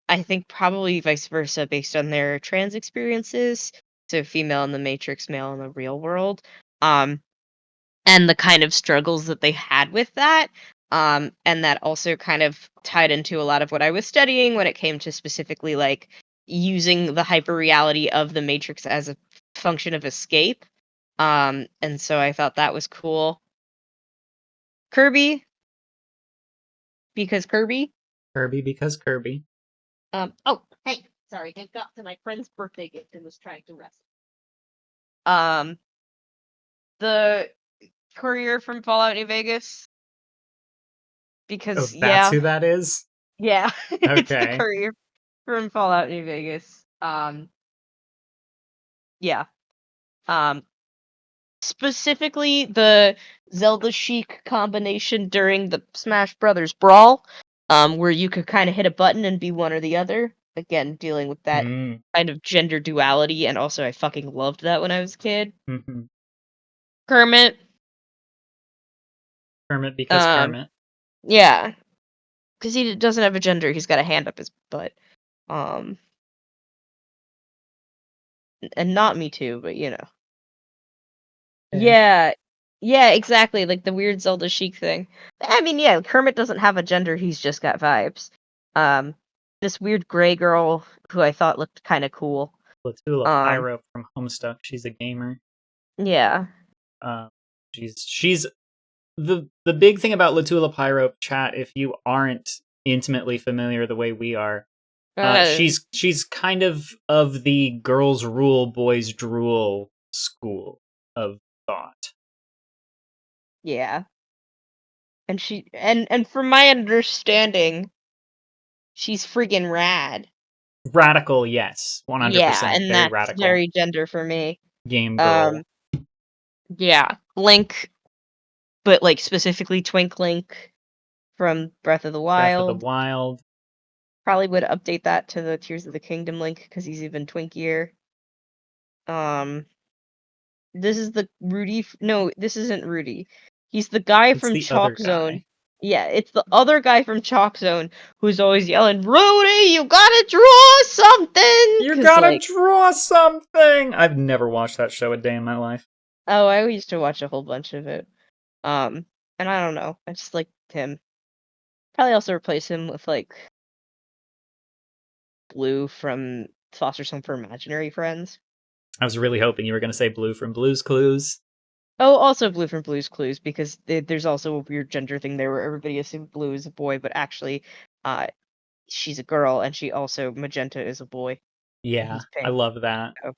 I think probably vice versa based on their trans experiences. So female in the Matrix, male in the real world. And the kind of struggles that they had with that. And that also kind of tied into a lot of what I was studying when it came to specifically like using the hyperreality of the Matrix as a function of escape. And so I thought that was cool. Kirby, because Kirby. Kirby because Kirby. Oh, hey, sorry, I got to my friend's birthday gift and was trying to rest. The courier from Fallout New Vegas. Because that's who that is? Yeah. It's the Okay. courier from Fallout New Vegas. Yeah. Specifically the Zelda Sheik combination during the Smash Brothers Brawl, where you could kind of hit a button and be one or the other. Again, dealing with that kind of gender duality, and also I fucking loved that when I was a kid. Mm-hmm. Kermit because Kermit. Yeah. Because he doesn't have a gender, he's got a hand up his butt. And not me too, but you know. Yeah. Yeah, exactly. Like the weird Zelda Sheik thing. I mean, yeah, Kermit doesn't have a gender, he's just got vibes. This weird gray girl who I thought looked kind of cool. Latula Pyro from Homestuck. She's a gamer. Yeah. She's the big thing about Latula Pyro, chat, if you aren't intimately familiar the way we are, She's kind of the girls rule, boys drool school of thought. Yeah. And she and from my understanding, she's freaking rad. Radical, yes. 100%. Yeah, and very that's radical. very gender for me. Game girl. Yeah. Link, but like specifically Twink Link from Breath of the Wild. Probably would update that to the Tears of the Kingdom Link because he's even twinkier. This is the Rudy. No, this isn't Rudy. He's the guy from Chalk Zone. Yeah, it's the other guy from Chalk Zone who's always yelling, "Rudy, you gotta draw something! You gotta draw something!" I've never watched that show a day in my life. Oh, I used to watch a whole bunch of it. And I don't know. I just like him. Probably also replace him with, like, Blue from Foster's Home for Imaginary Friends. I was really hoping you were going to say Blue from Blue's Clues. Oh, also Blue from Blue's Clues, because there's also a weird gender thing there where everybody assumed Blue is a boy, but actually, she's a girl, and Magenta is a boy. Yeah, I love that. So,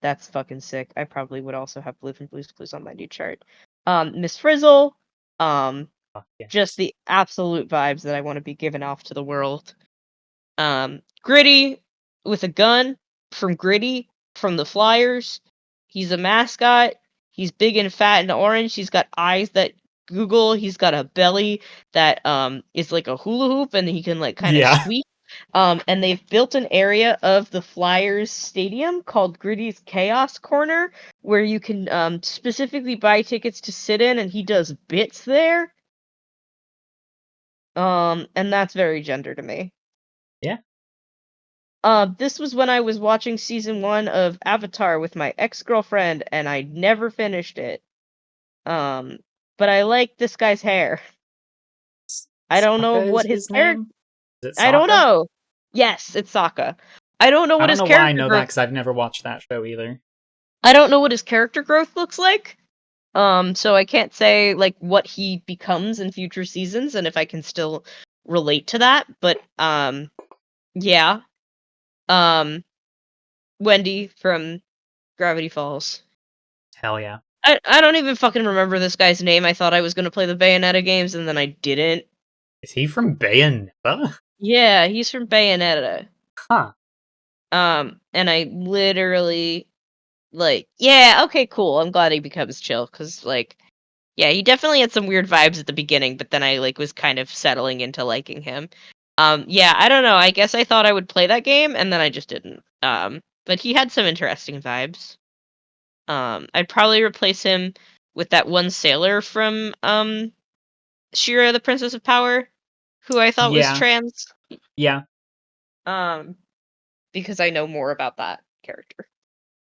that's fucking sick. I probably would also have Blue from Blue's Clues on my new chart. Miss Frizzle, yes. just the absolute vibes that I want to be giving off to the world. Gritty with a gun from Gritty from the Flyers. He's a mascot. He's big and fat and orange. He's got eyes that Google. He's got a belly that is like a hula hoop, and he can like kind of squeak. And they've built an area of the Flyers stadium called Gritty's Chaos Corner, where you can specifically buy tickets to sit in, and he does bits there. And that's very gender to me. Yeah. This was when I was watching season 1 of Avatar with my ex-girlfriend, and I never finished it. But I like this guy's hair. I don't know what his name is. I don't know. Yes, it's Sokka. I don't know what his character. I don't know why I know that because I've never watched that show either. I don't know what his character growth looks like. So I can't say like what he becomes in future seasons and if I can still relate to that. But yeah. Wendy from Gravity Falls. Hell yeah. I don't even fucking remember this guy's name. I thought I was gonna play the Bayonetta games and then I didn't. Is he from Bayonetta? Yeah, he's from Bayonetta. Huh. And I literally like, yeah, okay, cool. I'm glad he becomes chill, because like, yeah, he definitely had some weird vibes at the beginning, but then I like was kind of settling into liking him. Yeah, I don't know. I guess I thought I would play that game and then I just didn't. But he had some interesting vibes. I'd probably replace him with that one sailor from Shira, the Princess of Power, who I thought was trans. Yeah. Because I know more about that character.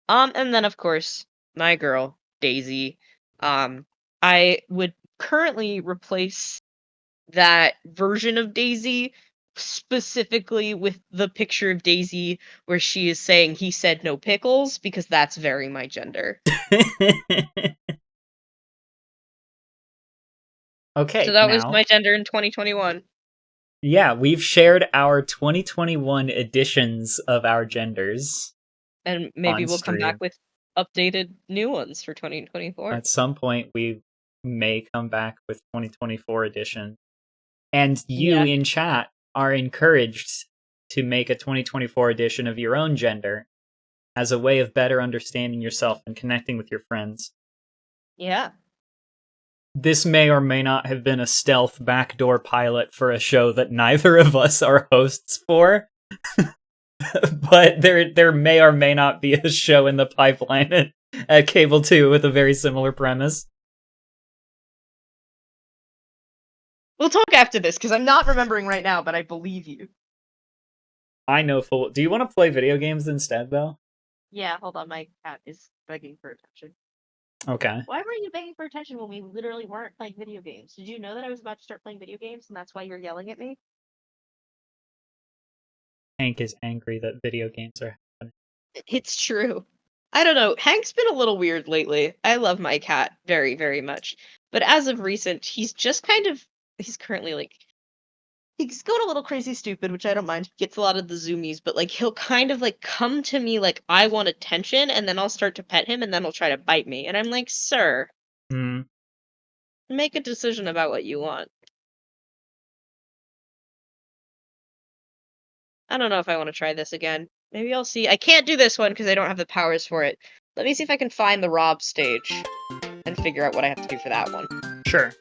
And then of course, my girl, Daisy. I would currently replace that version of Daisy specifically with the picture of Daisy where she is saying he said no pickles, because that's very my gender. Okay. So that was my gender in 2021. Yeah, we've shared our 2021 editions of our genders. And maybe we'll come back with updated new ones for 2024. At some point, we may come back with 2024 edition. And you in chat are encouraged to make a 2024 edition of your own gender as a way of better understanding yourself and connecting with your friends. Yeah. This may or may not have been a stealth backdoor pilot for a show that neither of us are hosts for. But there may or may not be a show in the pipeline at Cable 2 with a very similar premise. We'll talk after this, because I'm not remembering right now, but I believe you. I know full... Do you want to play video games instead, though? Yeah, hold on. My cat is begging for attention. Okay. Why were you begging for attention when we literally weren't playing video games? Did you know that I was about to start playing video games, and that's why you're yelling at me? Hank is angry that video games are happening. It's true. I don't know. Hank's been a little weird lately. I love my cat very, very much. But as of recent, he's just kind of... He's currently, like... he's going a little crazy stupid, which I don't mind. He gets a lot of the zoomies, but like he'll kind of like come to me like I want attention, and then I'll start to pet him, and then he'll try to bite me, and I'm like, sir, make a decision about what you want. I don't know if I want to try this again. Maybe I'll see. I can't do this one because I don't have the powers for it. Let me see if I can find the Rob stage and figure out what I have to do for that one. Sure.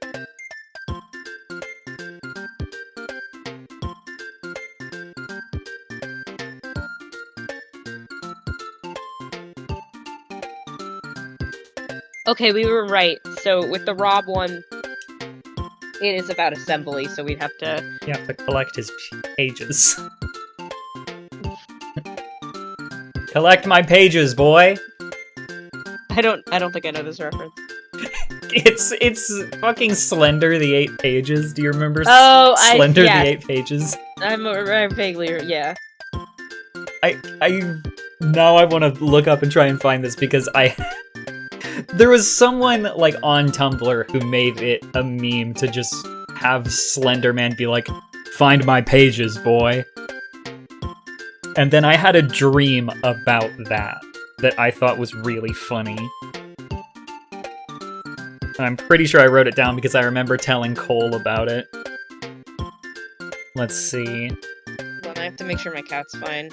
Okay, we were right. So with the Rob one, it is about assembly, so we'd have to... You have to collect his pages. Collect my pages, boy! I don't think I know this reference. It's fucking Slender the 8 Pages. Do you remember Slender the 8 Pages? I'm vaguely, yeah. Now I want to look up and try and find this because there was someone like on Tumblr who made it a meme to just have Slender Man be like, "Find my pages, boy." And then I had a dream about that I thought was really funny. And I'm pretty sure I wrote it down because I remember telling Cole about it. Let's see. Well, I have to make sure my cat's fine.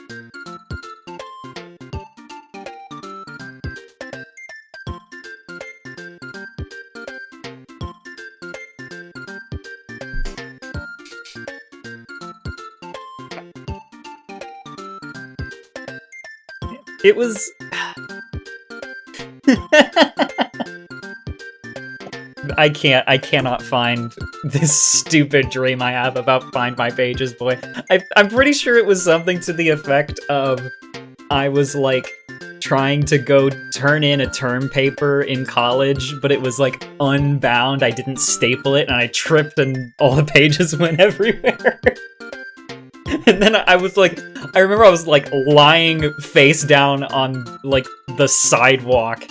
It was... I cannot find this stupid dream I have about Find My Pages, boy. I'm pretty sure it was something to the effect of I was, like, trying to go turn in a term paper in college, but it was, like, unbound. I didn't staple it, and I tripped, and all the pages went everywhere. And then I remember I was, like, lying face down on, like, the sidewalk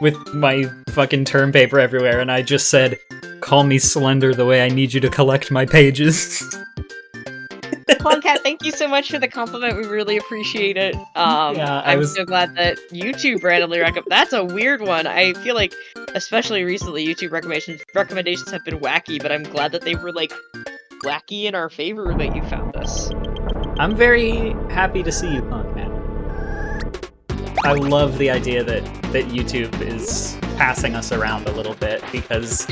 with my fucking term paper everywhere, and I just said, "Call me Slender the way I need you to collect my pages." Concat, thank you so much for the compliment. We really appreciate it. I'm so glad that YouTube randomly recommended. That's a weird one. I feel like, especially recently, YouTube recommendations have been wacky, but I'm glad that they were, like, wacky in our favor that you found us. I'm very happy to see you, Concat. I love the idea that YouTube is passing us around a little bit, because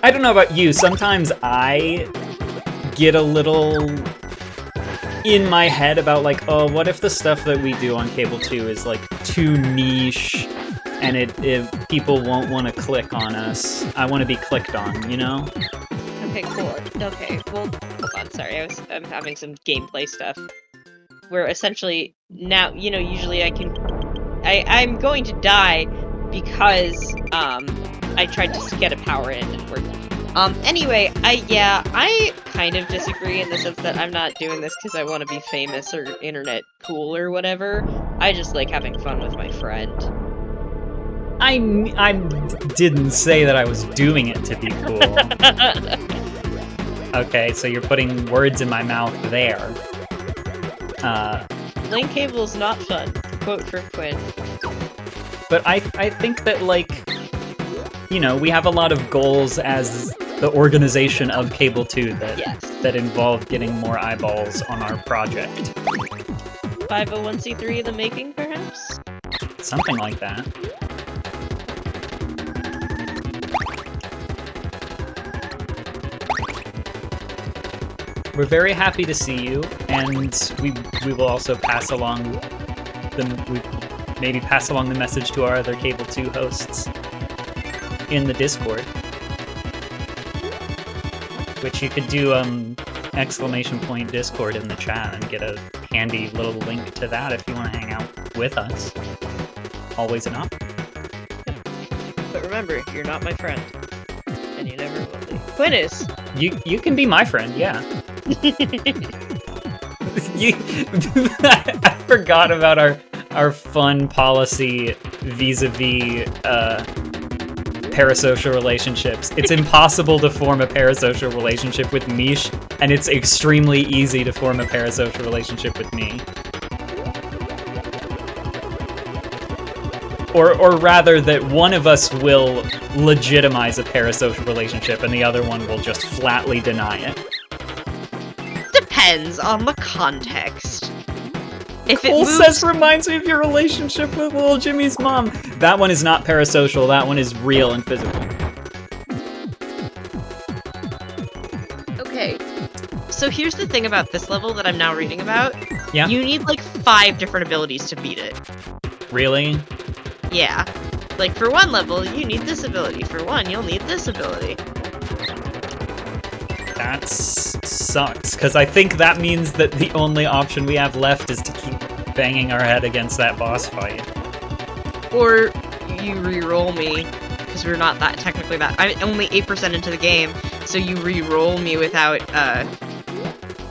I don't know about you, sometimes I get a little in my head about, like, oh, what if the stuff that we do on Cable 2 is, like, too niche, and if people won't want to click on us. I want to be clicked on, you know? Okay, cool. Okay, well, hold on, sorry, I'm having some gameplay stuff. Where essentially, now, you know, usually I'm going to die because, I tried to get a power in and it didn't work. Anyway, I kind of disagree in the sense that I'm not doing this because I want to be famous or internet cool or whatever. I just like having fun with my friend. I didn't say that I was doing it to be cool. Okay, so you're putting words in my mouth there. Playing Cable is not fun. Quote from Quinn. But I think that, like, you know, we have a lot of goals as the organization of Cable 2 that involve getting more eyeballs on our project. 501c3 in the making, perhaps? Something like that. We're very happy to see you, and we will also pass along maybe pass along the message to our other Cable 2 hosts in the Discord. Which you could do !Discord in the chat and get a handy little link to that if you want to hang out with us. Always an option. But remember, you're not my friend. And you never will be. Quinn is! You can be my friend, yeah. I forgot about our fun policy vis-a-vis parasocial relationships. It's impossible to form a parasocial relationship with Mish, and it's extremely easy to form a parasocial relationship with me. Or rather, that one of us will legitimize a parasocial relationship and the other one will just flatly deny it. Depends on the context. If Cole says reminds me of your relationship with little Jimmy's mom. That one is not parasocial, that one is real and physical. Okay, so here's the thing about this level that I'm now reading about. Yeah? You need like 5 different abilities to beat it. Really? Yeah. Like for one level, you need this ability. For one, you'll need this ability. That sucks, because I think that means that the only option we have left is to keep banging our head against that boss fight. Or you re-roll me, because we're not that technically that. I'm only 8% into the game, so you re-roll me without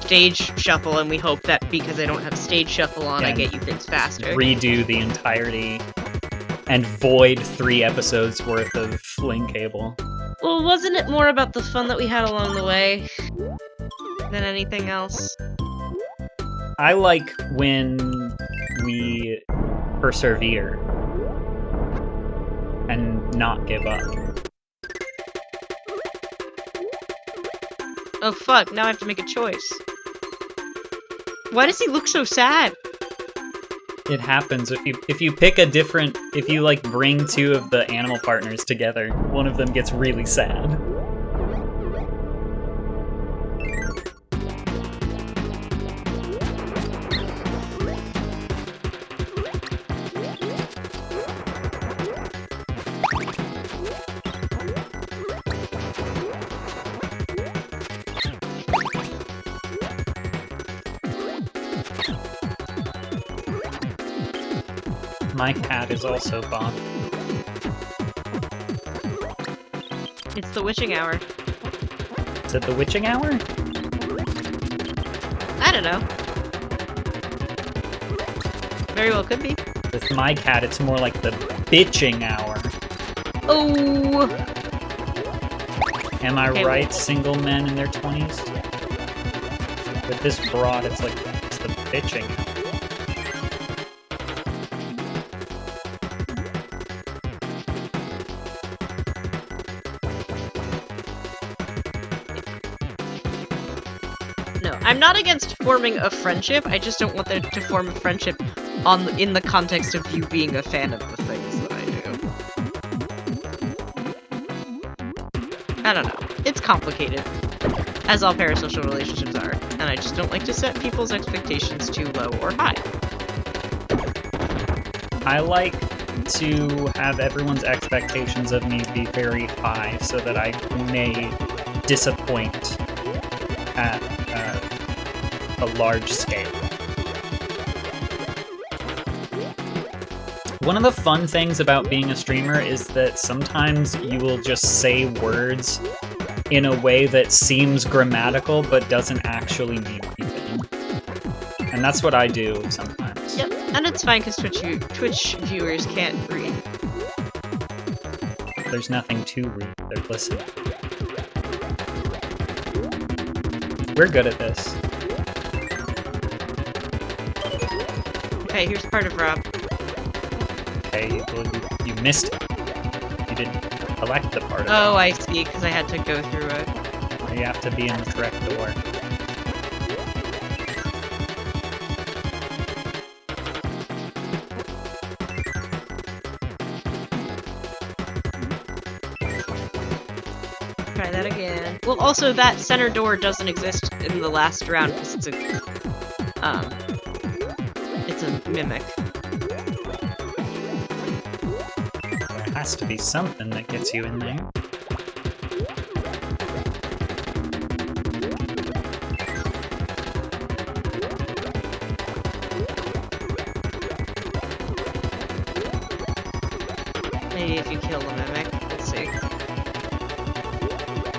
stage shuffle, and we hope that because I don't have stage shuffle on, I get you things faster. Redo the entirety and void 3 episodes worth of Link Cable. Well, wasn't it more about the fun that we had along the way than anything else? I like when we persevere and not give up. Oh fuck, now I have to make a choice. Why does he look so sad? It happens if you pick a different, if you like bring 2 of the animal partners together, one of them gets really sad. My cat is also Bob. It's the witching hour. Is it the witching hour? I don't know. Very well could be. With my cat, it's more like the bitching hour. Oh! Am I right, single men in their 20s? With this broad, it's like, it's the bitching hour. I'm not against forming a friendship, I just don't want there to form a friendship in the context of you being a fan of the things that I do. I don't know. It's complicated, as all parasocial relationships are, and I just don't like to set people's expectations too low or high. I like to have everyone's expectations of me be very high so that I may disappoint at a large scale. One of the fun things about being a streamer is that sometimes you will just say words in a way that seems grammatical but doesn't actually mean anything. And that's what I do sometimes. Yep, and it's fine because Twitch viewers can't read. There's nothing to read, they're listening. We're good at this. Okay, here's part of Rob. Okay, well, you missed it. You didn't collect the part of it. Oh, I see, because I had to go through it. You have to be in the correct door. Try that again. Well, also, that center door doesn't exist in the last round, because it's a mimic. There has to be something that gets you in there. Maybe if you kill the mimic. Let's see.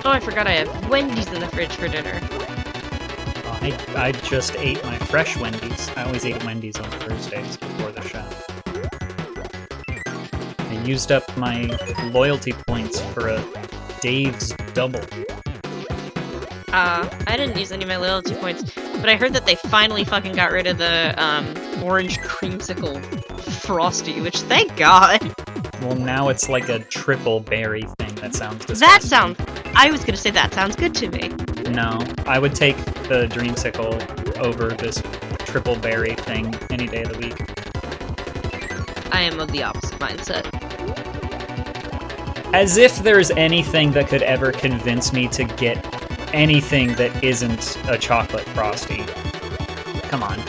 Oh, I forgot I have Wendy's in the fridge for dinner. I just ate my fresh Wendy's. I always eat Wendy's on Thursdays before the show. I used up my loyalty points for a Dave's double. I didn't use any of my loyalty points, but I heard that they finally fucking got rid of the orange creamsicle Frosty, which thank God. Well, now it's like a triple berry thing. That sounds disgusting. That sounds... I was gonna say that sounds good to me. No, I would take the dreamsicle over this triple berry thing any day of the week. I am of the opposite mindset. As if there's anything that could ever convince me to get anything that isn't a chocolate Frosty. Come on.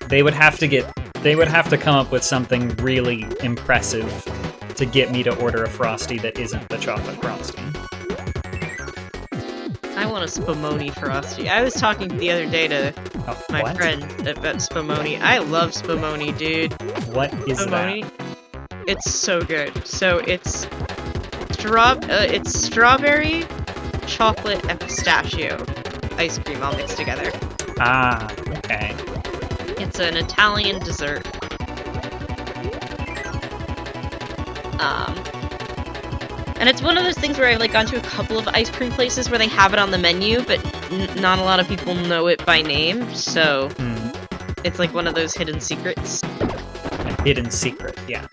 They would have to come up with something really impressive to get me to order a Frosty that isn't the chocolate Frosty. I want a Spumoni Frosty. I was talking the other day to my friend about Spumoni. I love Spumoni, dude. What is Spumoni? That? It's so good. So it's strawberry, chocolate, and pistachio ice cream all mixed together. Ah, okay. It's an Italian dessert. And it's one of those things where I've like gone to a couple of ice cream places where they have it on the menu, but not a lot of people know it by name, so it's like one of those hidden secrets. A hidden secret, yeah.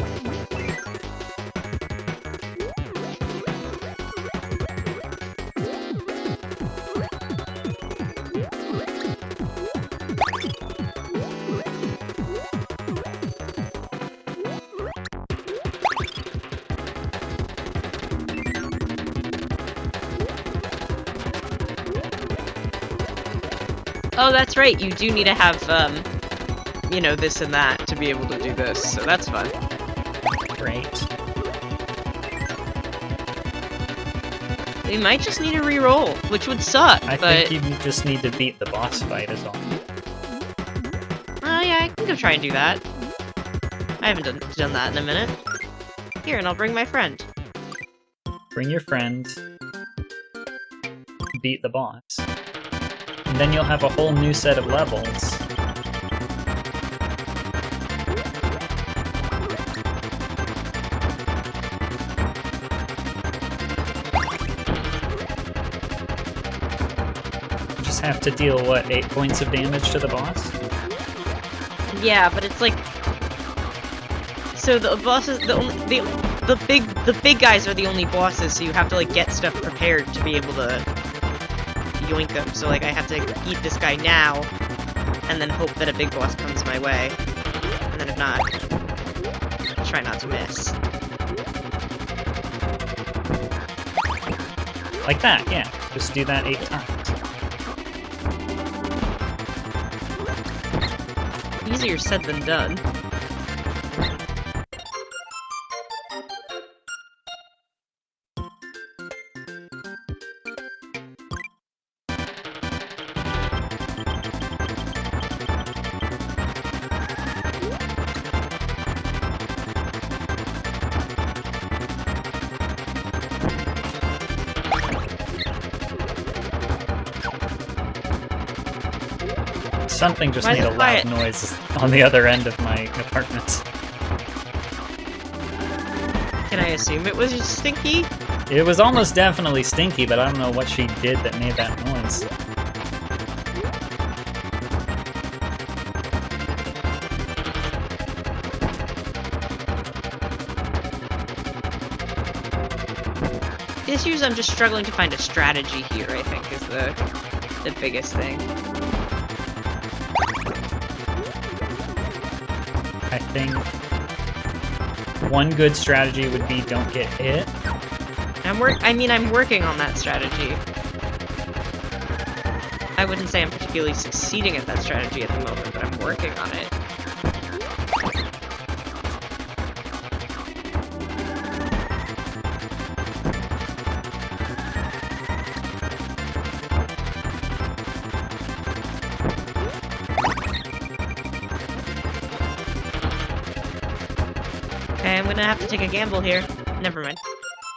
Oh, that's right, you do need to have, you know, this and that to be able to do this, so that's fun. Great. We might just need a reroll, which would suck, I think you just need to beat the boss fight is all. Oh yeah, I can go try and do that. I haven't done that in a minute. Here, and I'll bring my friend. Bring your friend. Beat the boss. And then you'll have a whole new set of levels. You just have to deal, what, 8 points of damage to the boss? Yeah, but it's like... So the bosses, the big guys are the only bosses, so you have to like get stuff prepared to be able to yoink them. So like I have to eat this guy now, and then hope that a big boss comes my way. And then if not, try not to miss. Like that, yeah. Just do that 8 times. Easier said than done. Something just made a loud noise on the other end of my apartment. Can I assume it was Stinky? It was almost definitely Stinky, but I don't know what she did that made that noise. The issue is I'm just struggling to find a strategy here, I think, is the biggest thing. I think one good strategy would be don't get hit. I'm working on that strategy. I wouldn't say I'm particularly succeeding at that strategy at the moment, but I'm working on it. Okay, I'm gonna have to take a gamble here. Never mind.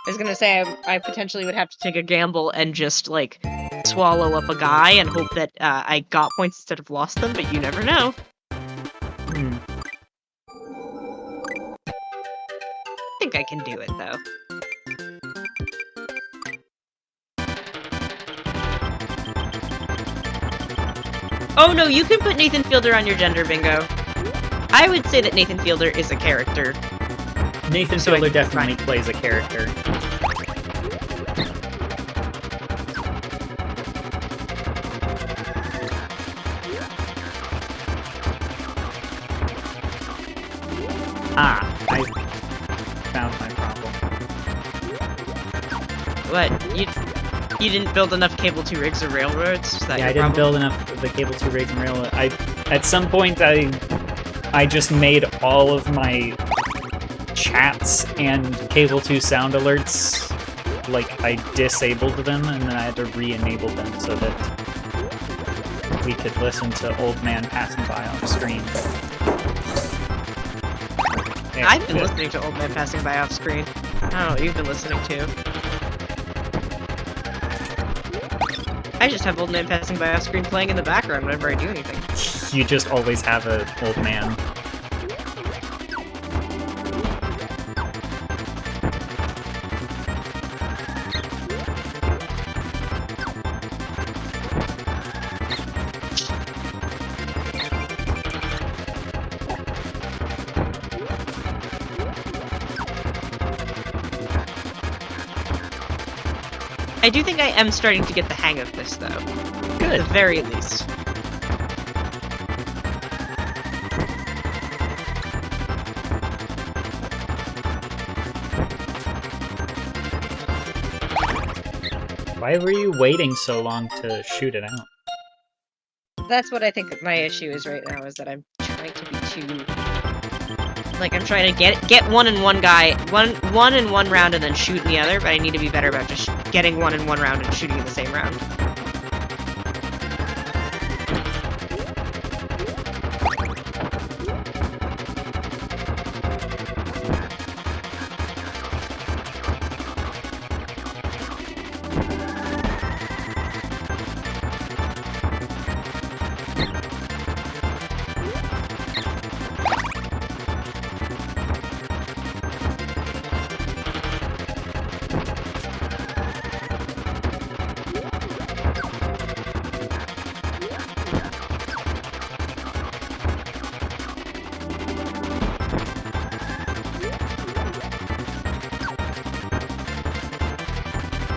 I was gonna say I potentially would have to take a gamble and just, like, swallow up a guy and hope that I got points instead of lost them, but you never know. think I can do it, though. Oh no, you can put Nathan Fielder on your gender bingo. I would say that Nathan Fielder is a character. Nathan Fielder definitely plays a character. Ah, I found my problem. What? You didn't build enough Cable 2 rigs or railroads? Is that yeah, I didn't build enough of the Cable 2 rigs and railroad. At some point, I just made all of my chats and Cable 2 sound alerts, like, I disabled them, and then I had to re-enable them so that we could listen to Old Man passing by off screen. Yeah, I've been listening to Old Man passing by off screen. I don't know what you've been listening to. I just have Old Man passing by off screen playing in the background whenever I do anything. You just always have an old man. I do think I am starting to get the hang of this, though. Good. At the very least. Why were you waiting so long to shoot it out? That's what I think my issue is right now, is that I'm trying to be too... Like, I'm trying to get one in one guy, one in one round and then shoot in the other, but I need to be better about just getting one in one round and shooting in the same round.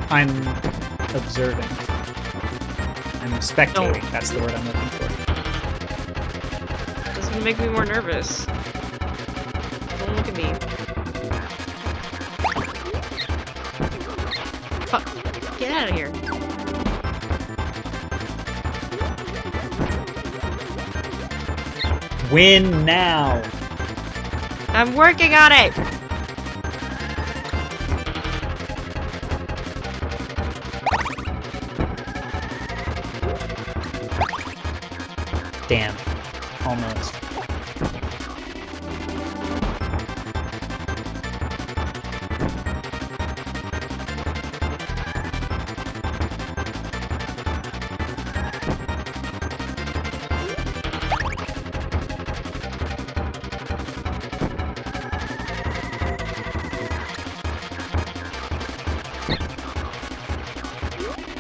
I'm observing. I'm spectating. Oh. That's the word I'm looking for. This is gonna make me more nervous. Don't look at me. Fuck. Get out of here. Win now. I'm working on it. Damn. Almost.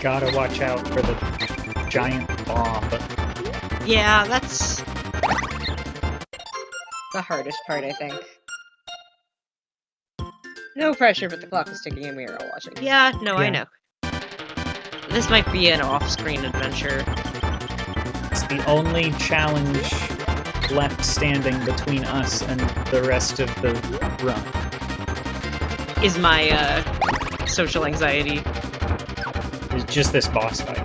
Gotta watch out for the giant bomb. Yeah, that's the hardest part, I think. No pressure, but the clock is ticking and we are all watching. Yeah, no, yeah. I know. This might be an off-screen adventure. It's the only challenge left standing between us and the rest of the run. Is my, social anxiety. It's just this boss fight.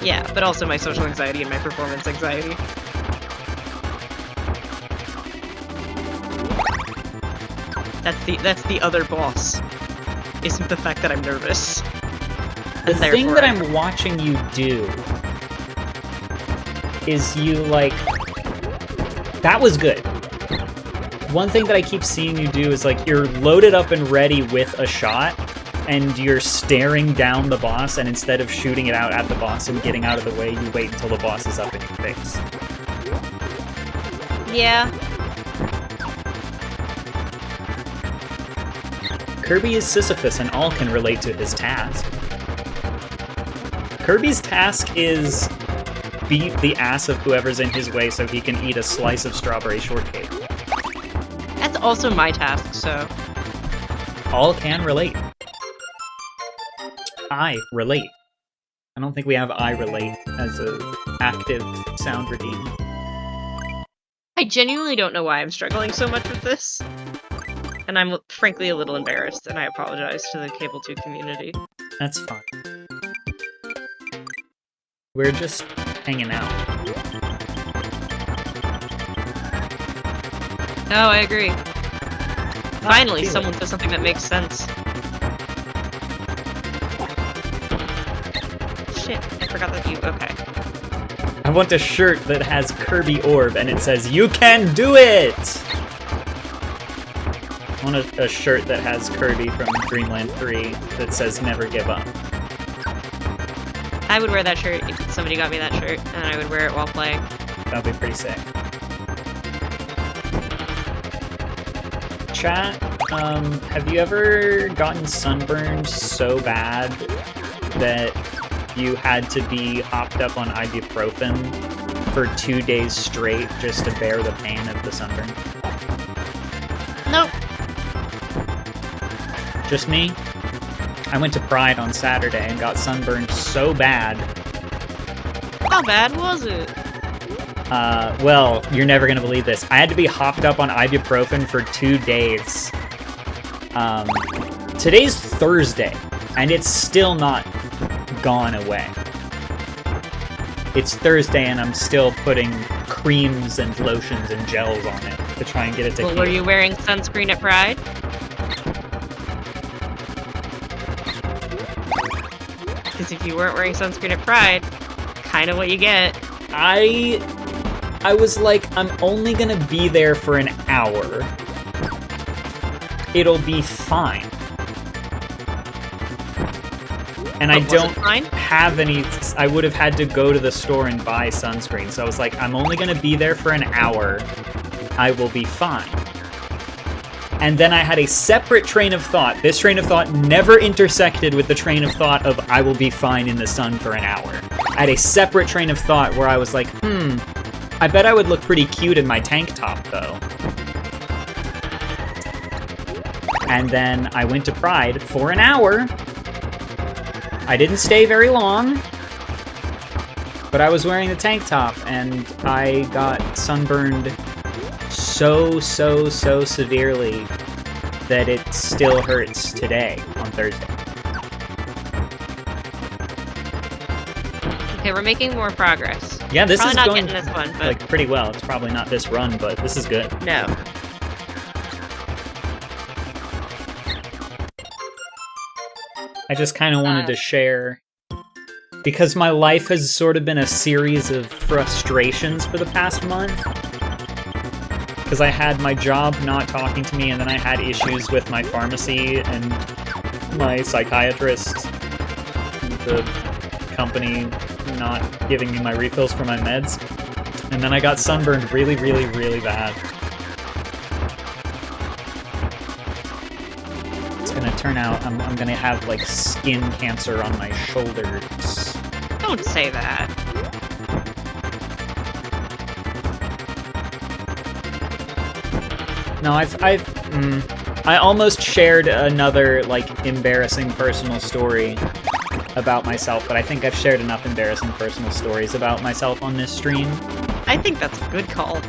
Yeah, but also my social anxiety and my performance anxiety. That's the other boss. Isn't the fact that I'm nervous. The thing that I'm watching you do is you, like... That was good. One thing that I keep seeing you do is, like, you're loaded up and ready with a shot, and you're staring down the boss, and instead of shooting it out at the boss and getting out of the way, you wait until the boss is up in your face. Yeah. Kirby is Sisyphus and all can relate to his task. Kirby's task is beat the ass of whoever's in his way so he can eat a slice of strawberry shortcake. That's also my task, so... All can relate. I relate. I don't think we have I relate as a active sound redeem. I genuinely don't know why I'm struggling so much with this. And I'm frankly a little embarrassed, and I apologize to the Cable 2 community. That's fine. We're just hanging out. Oh, I agree. Finally, someone says something that makes sense. Shit, I forgot that you... Okay. I want a shirt that has Kirby Orb and it says, "You can do it!" I want a shirt that has Kirby from Dreamland 3 that says, "Never give up." I would wear that shirt if somebody got me that shirt, and I would wear it while playing. That would be pretty sick. Chat, have you ever gotten sunburned so bad that you had to be hopped up on ibuprofen for 2 days straight just to bear the pain of the sunburn? Nope. Just me? I went to Pride on Saturday and got sunburned so bad. How bad was it? Well, you're never gonna believe this. I had to be hopped up on ibuprofen for 2 days. Today's Thursday, and it's still not gone away. It's Thursday, and I'm still putting creams and lotions and gels on it to try and get it to heal. Were you wearing sunscreen at Pride? Because if you weren't wearing sunscreen at Pride, kind of what you get. I was like, I'm only gonna be there for an hour. It'll be fine. And I don't have any... I would have had to go to the store and buy sunscreen. So I was like, I'm only gonna be there for an hour. I will be fine. And then I had a separate train of thought. This train of thought never intersected with the train of thought of I will be fine in the sun for an hour. I had a separate train of thought where I was like, I bet I would look pretty cute in my tank top, though. And then I went to Pride for an hour. I didn't stay very long, but I was wearing the tank top, and I got sunburned so severely that it still hurts today on Thursday. Okay, we're making more progress. Yeah, this probably is not going getting this one, but... like pretty well. It's probably not this run, but this is good. No. I just kind of wanted to share, because my life has sort of been a series of frustrations for the past month. Because I had my job not talking to me, and then I had issues with my pharmacy and my psychiatrist, the company not giving me my refills for my meds, and then I got sunburned really bad. It's gonna turn out I'm gonna have like skin cancer on my shoulders. Don't say that. No, I almost shared another, like, embarrassing personal story about myself, but I think I've shared enough embarrassing personal stories about myself on this stream. I think that's a good call.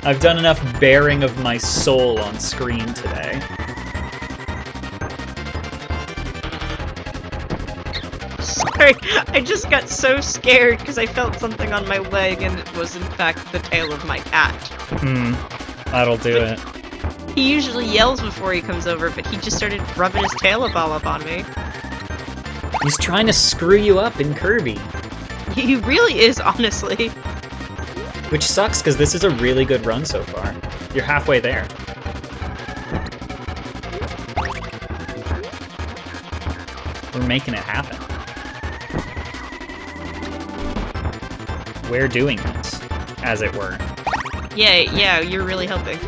I've done enough bearing of my soul on screen today. Sorry, I just got so scared because I felt something on my leg and it was in fact the tail of my cat. That'll do it. He usually yells before he comes over, but he just started rubbing his tail all up on me. He's trying to screw you up in Kirby. He really is, honestly. Which sucks, because this is a really good run so far. You're halfway there. We're making it happen. We're doing this, as it were. Yeah, you're really helping.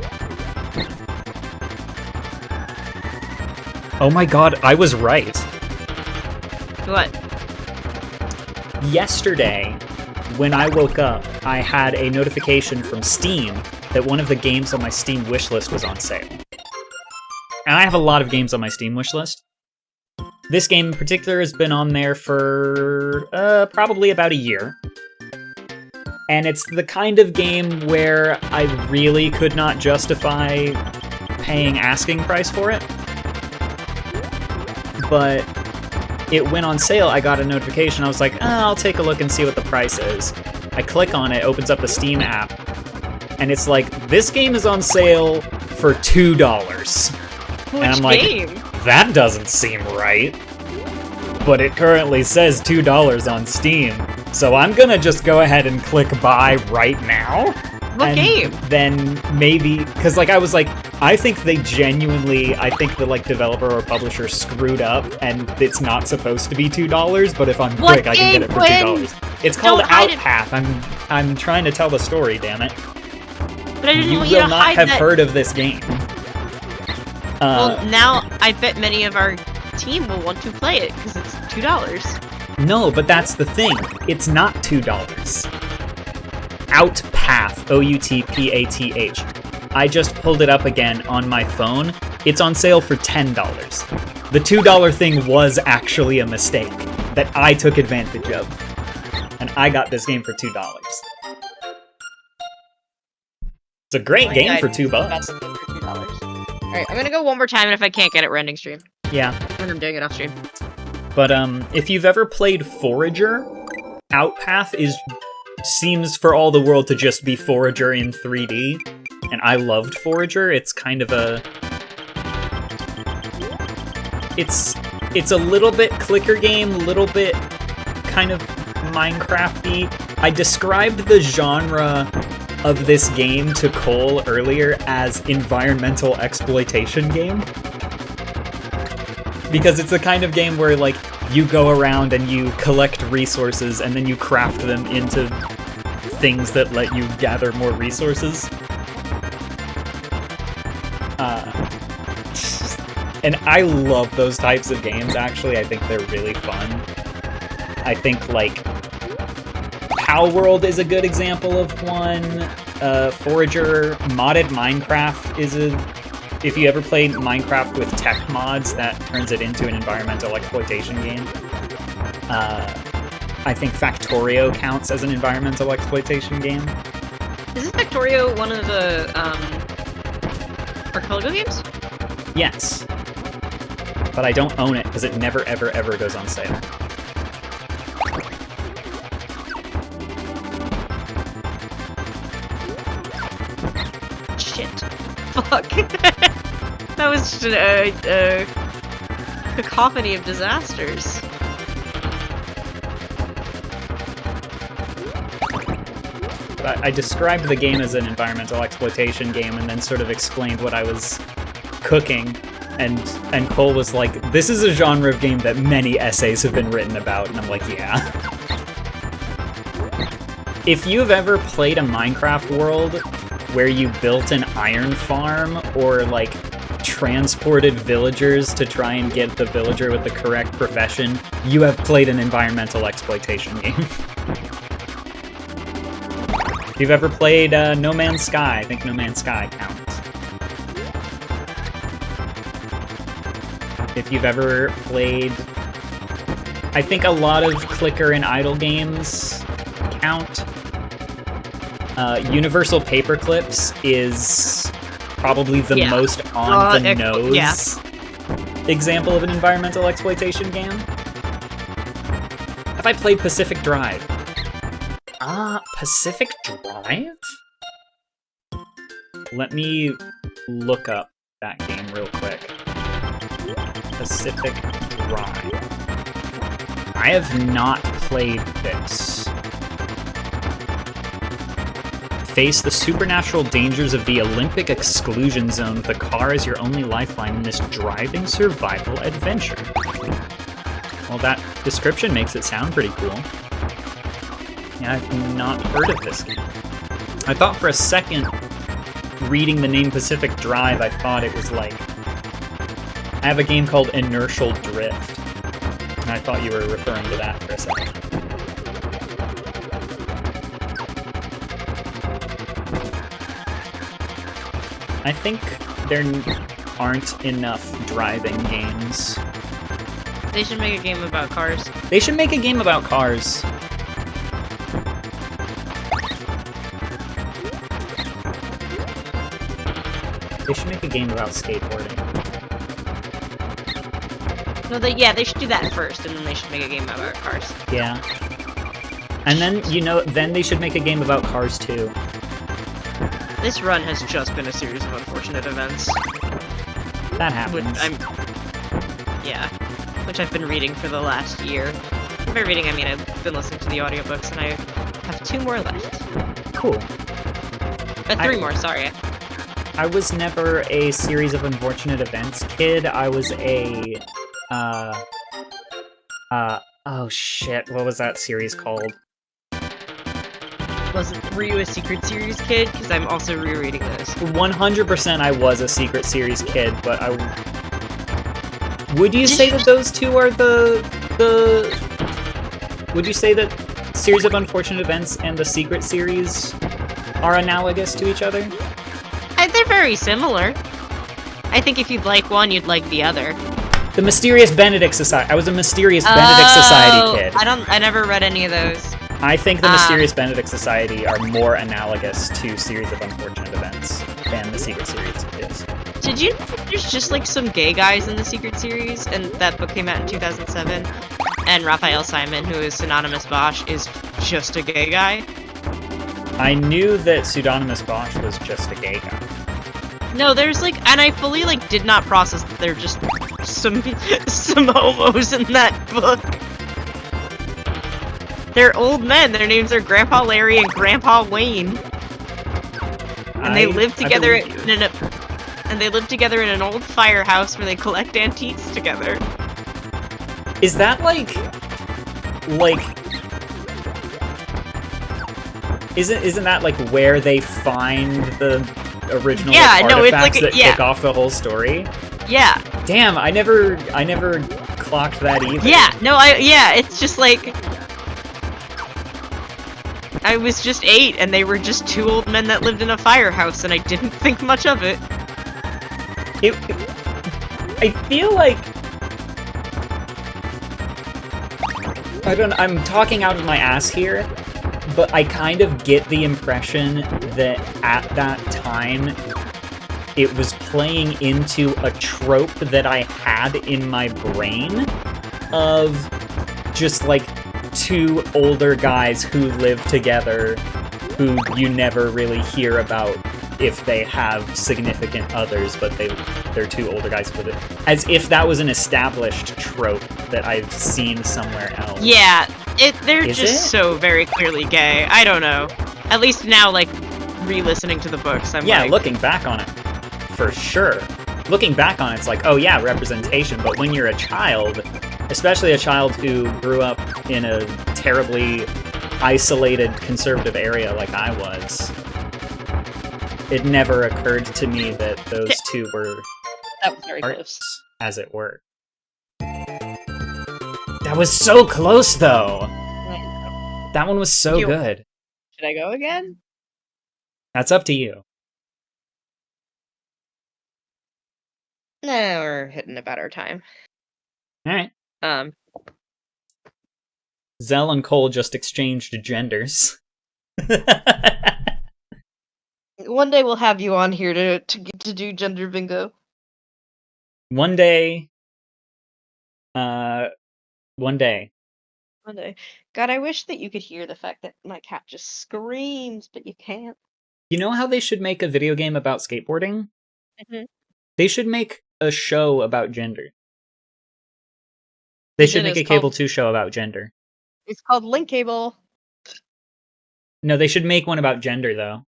Oh my god, I was right. What? Yesterday, when I woke up, I had a notification from Steam that one of the games on my Steam wishlist was on sale. And I have a lot of games on my Steam wishlist. This game in particular has been on there for probably about a year. And it's the kind of game where I really could not justify paying asking price for it. But it went on sale. I got a notification. I was like, I'll take a look and see what the price is. I click on it, opens up the Steam app, and it's like, this game is on sale for $2. Which and I'm like, game? That doesn't seem right. But it currently says $2 on Steam. So I'm gonna just go ahead and click buy right now. What game? Then maybe, because like I was like, I think the developer or publisher screwed up, and it's not supposed to be $2. But if I'm quick, I can get it for $2. It's called Outpath. I'm trying to tell the story, damn it. But I didn't want you you to will not hide have that. heard of this game. Well, now I bet many of our team will want to play it because it's $2. No, but that's the thing. It's not $2. Outpath, O-U-T-P-A-T-H. I just pulled it up again on my phone. It's on sale for $10. The $2 thing was actually a mistake that I took advantage of. And I got this game for $2. It's a great game for $2. Alright, I'm gonna go one more time, and if I can't get it, we're ending stream. Yeah. When I'm doing it off stream. But if you've ever played Forager, Outpath seems for all the world to just be Forager in 3D. And I loved Forager. It's kind of a... It's a little bit clicker game, a little bit kind of Minecraft-y. I described the genre of this game to Cole earlier as environmental exploitation game. Because it's the kind of game where, like, you go around and you collect resources and then you craft them into things that let you gather more resources. And I love those types of games, actually. I think they're really fun. I think, like, Pow World is a good example of one. Forager, modded Minecraft is if you ever played Minecraft with tech mods, that turns it into an environmental exploitation game. I think Factorio counts as an environmental exploitation game. Isn't Factorio one of the Archipelago games? Yes. But I don't own it because it never, ever, ever goes on sale. Shit. Fuck. That was just a cacophony of disasters. I described the game as an environmental exploitation game and then sort of explained what I was cooking. And Cole was like, this is a genre of game that many essays have been written about. And I'm like, yeah. If you've ever played a Minecraft world where you built an iron farm or, like, transported villagers to try and get the villager with the correct profession, you have played an environmental exploitation game. If you've ever played No Man's Sky, I think No Man's Sky counts. If you've ever played... I think a lot of clicker and idle games count. Universal Paperclips is probably the most on-the-nose example of an environmental exploitation game. Have I played Pacific Drive? Pacific Drive? Let me look up that game real quick. Pacific Drive. I have not played this. Face the supernatural dangers of the Olympic exclusion zone with a car as your only lifeline in this driving survival adventure. Well, that description makes it sound pretty cool. Yeah, I've not heard of this game. I thought for a second, reading the name Pacific Drive, I thought it was like I have a game called Inertial Drift. And I thought you were referring to that for a second. I think there aren't enough driving games. They should make a game about cars. They should make a game about cars. They should make a game about skateboarding. No, they should do that first, and then they should make a game about cars. Yeah. And then, then they should make a game about cars too. This run has just been a series of unfortunate events. That happens. Which I've been reading for the last year. By reading, I mean I've been listening to the audiobooks, and I have 2 more left. Cool. 3 more, sorry. I was never a series of unfortunate events kid. I was a, oh shit, what was that series called? Were you a Secret Series kid? Because I'm also rereading this. 100% I was a Secret Series kid, but would you say that those two are would you say that Series of Unfortunate Events and the Secret Series are analogous to each other? They're very similar. I think if you'd like one, you'd like the other. The Mysterious Benedict Society. I was a Mysterious Benedict Society kid. I never read any of those. I think the Mysterious Benedict Society are more analogous to Series of Unfortunate Events than the Secret Series is. Did you know there's just like some gay guys in the Secret Series, and that book came out in 2007, and Raphael Simon, who is Pseudonymous Bosch, is just a gay guy? I knew that Pseudonymous Bosch was just a gay guy. No, there's like, and I fully like did not process that there are just some homos in that book. They're old men. Their names are Grandpa Larry and Grandpa Wayne, and they live together and they live together in an old firehouse where they collect antiques together. Is that like isn't that like where they find the original artifacts that kick off the whole story? Yeah. Damn, I never clocked that either. Yeah, no, it's just like I was just 8 and they were just 2 old men that lived in a firehouse and I didn't think much of it. I feel like I'm talking out of my ass here, but I kind of get the impression that at that time, it was playing into a trope that I had in my brain of just like 2 older guys who live together who you never really hear about if they have significant others, but they're 2 older guys with it. As if that was an established trope that I've seen somewhere else. Yeah, they're just so very clearly gay. I don't know. At least now, like, re-listening to the books, I'm like... looking back on it, for sure. Looking back on it, it's like, oh yeah, representation, but when you're a child, especially a child who grew up in a terribly isolated conservative area like I was, it never occurred to me that those 2 were that was very close, as it were. That was so close, though! That one was so good. Should I go again? That's up to you. Nah, we're hitting about our time. Alright. Zell and Cole just exchanged genders. One day we'll have you on here to do gender bingo. One day. One day. God, I wish that you could hear the fact that my cat just screams, but you can't. You know how they should make a video game about skateboarding? Mm-hmm. They should make a show about gender. They should make a Cable 2 show about gender. It's called Link Cable. No, they should make one about gender, though.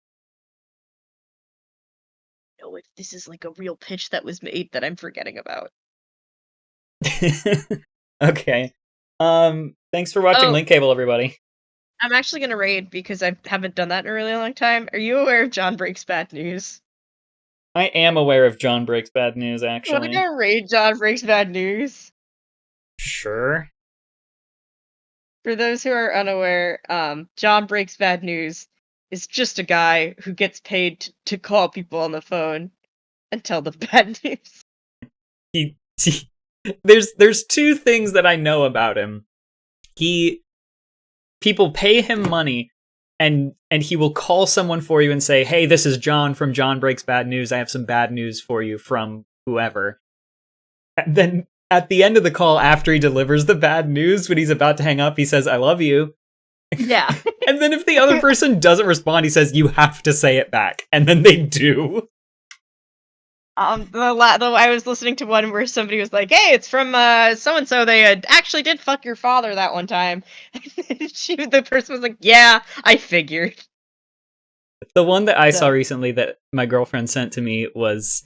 No, if this is like a real pitch that was made that I'm forgetting about. Okay. Thanks for watching Link Cable, everybody. I'm actually gonna raid because I haven't done that in a really long time. Are you aware of John Breaks Bad News? I am aware of John Breaks Bad News, actually. Want to go raid John Breaks Bad News? Sure. For those who are unaware, John Breaks Bad News is just a guy who gets paid to call people on the phone and tell them bad news. There's two things that I know about him. People pay him money, and he will call someone for you and say, "Hey, this is John from John Breaks Bad News. I have some bad news for you from whoever." And then at the end of the call, after he delivers the bad news, when he's about to hang up, he says, "I love you." Yeah. And then if the other person doesn't respond, he says, "You have to say it back." And then they do. I was listening to one where somebody was like, "Hey, it's from so-and-so. They actually did fuck your father that one time." The person was like, "Yeah, I figured." The one that I saw recently that my girlfriend sent to me was,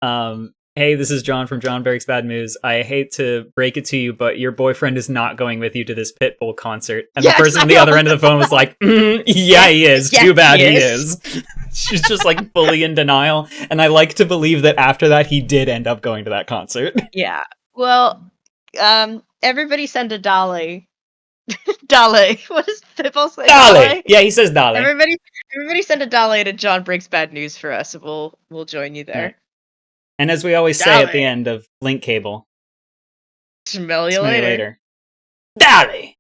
"Hey, this is John from John Breaks Bad News. I hate to break it to you, but your boyfriend is not going with you to this Pitbull concert." And the person on the other end of the phone was like, "Yeah, he is. Yes, too bad he is." She's just like fully in denial. And I like to believe that after that, he did end up going to that concert. Yeah. Well, everybody send a dolly. Dolly. What does Pitbull say? Dolly. Yeah, he says dolly. Everybody send a dolly to John Breaks Bad News for us. We'll join you there. Right. And as we always say at the end of Link Cable, smell you later. Dolly!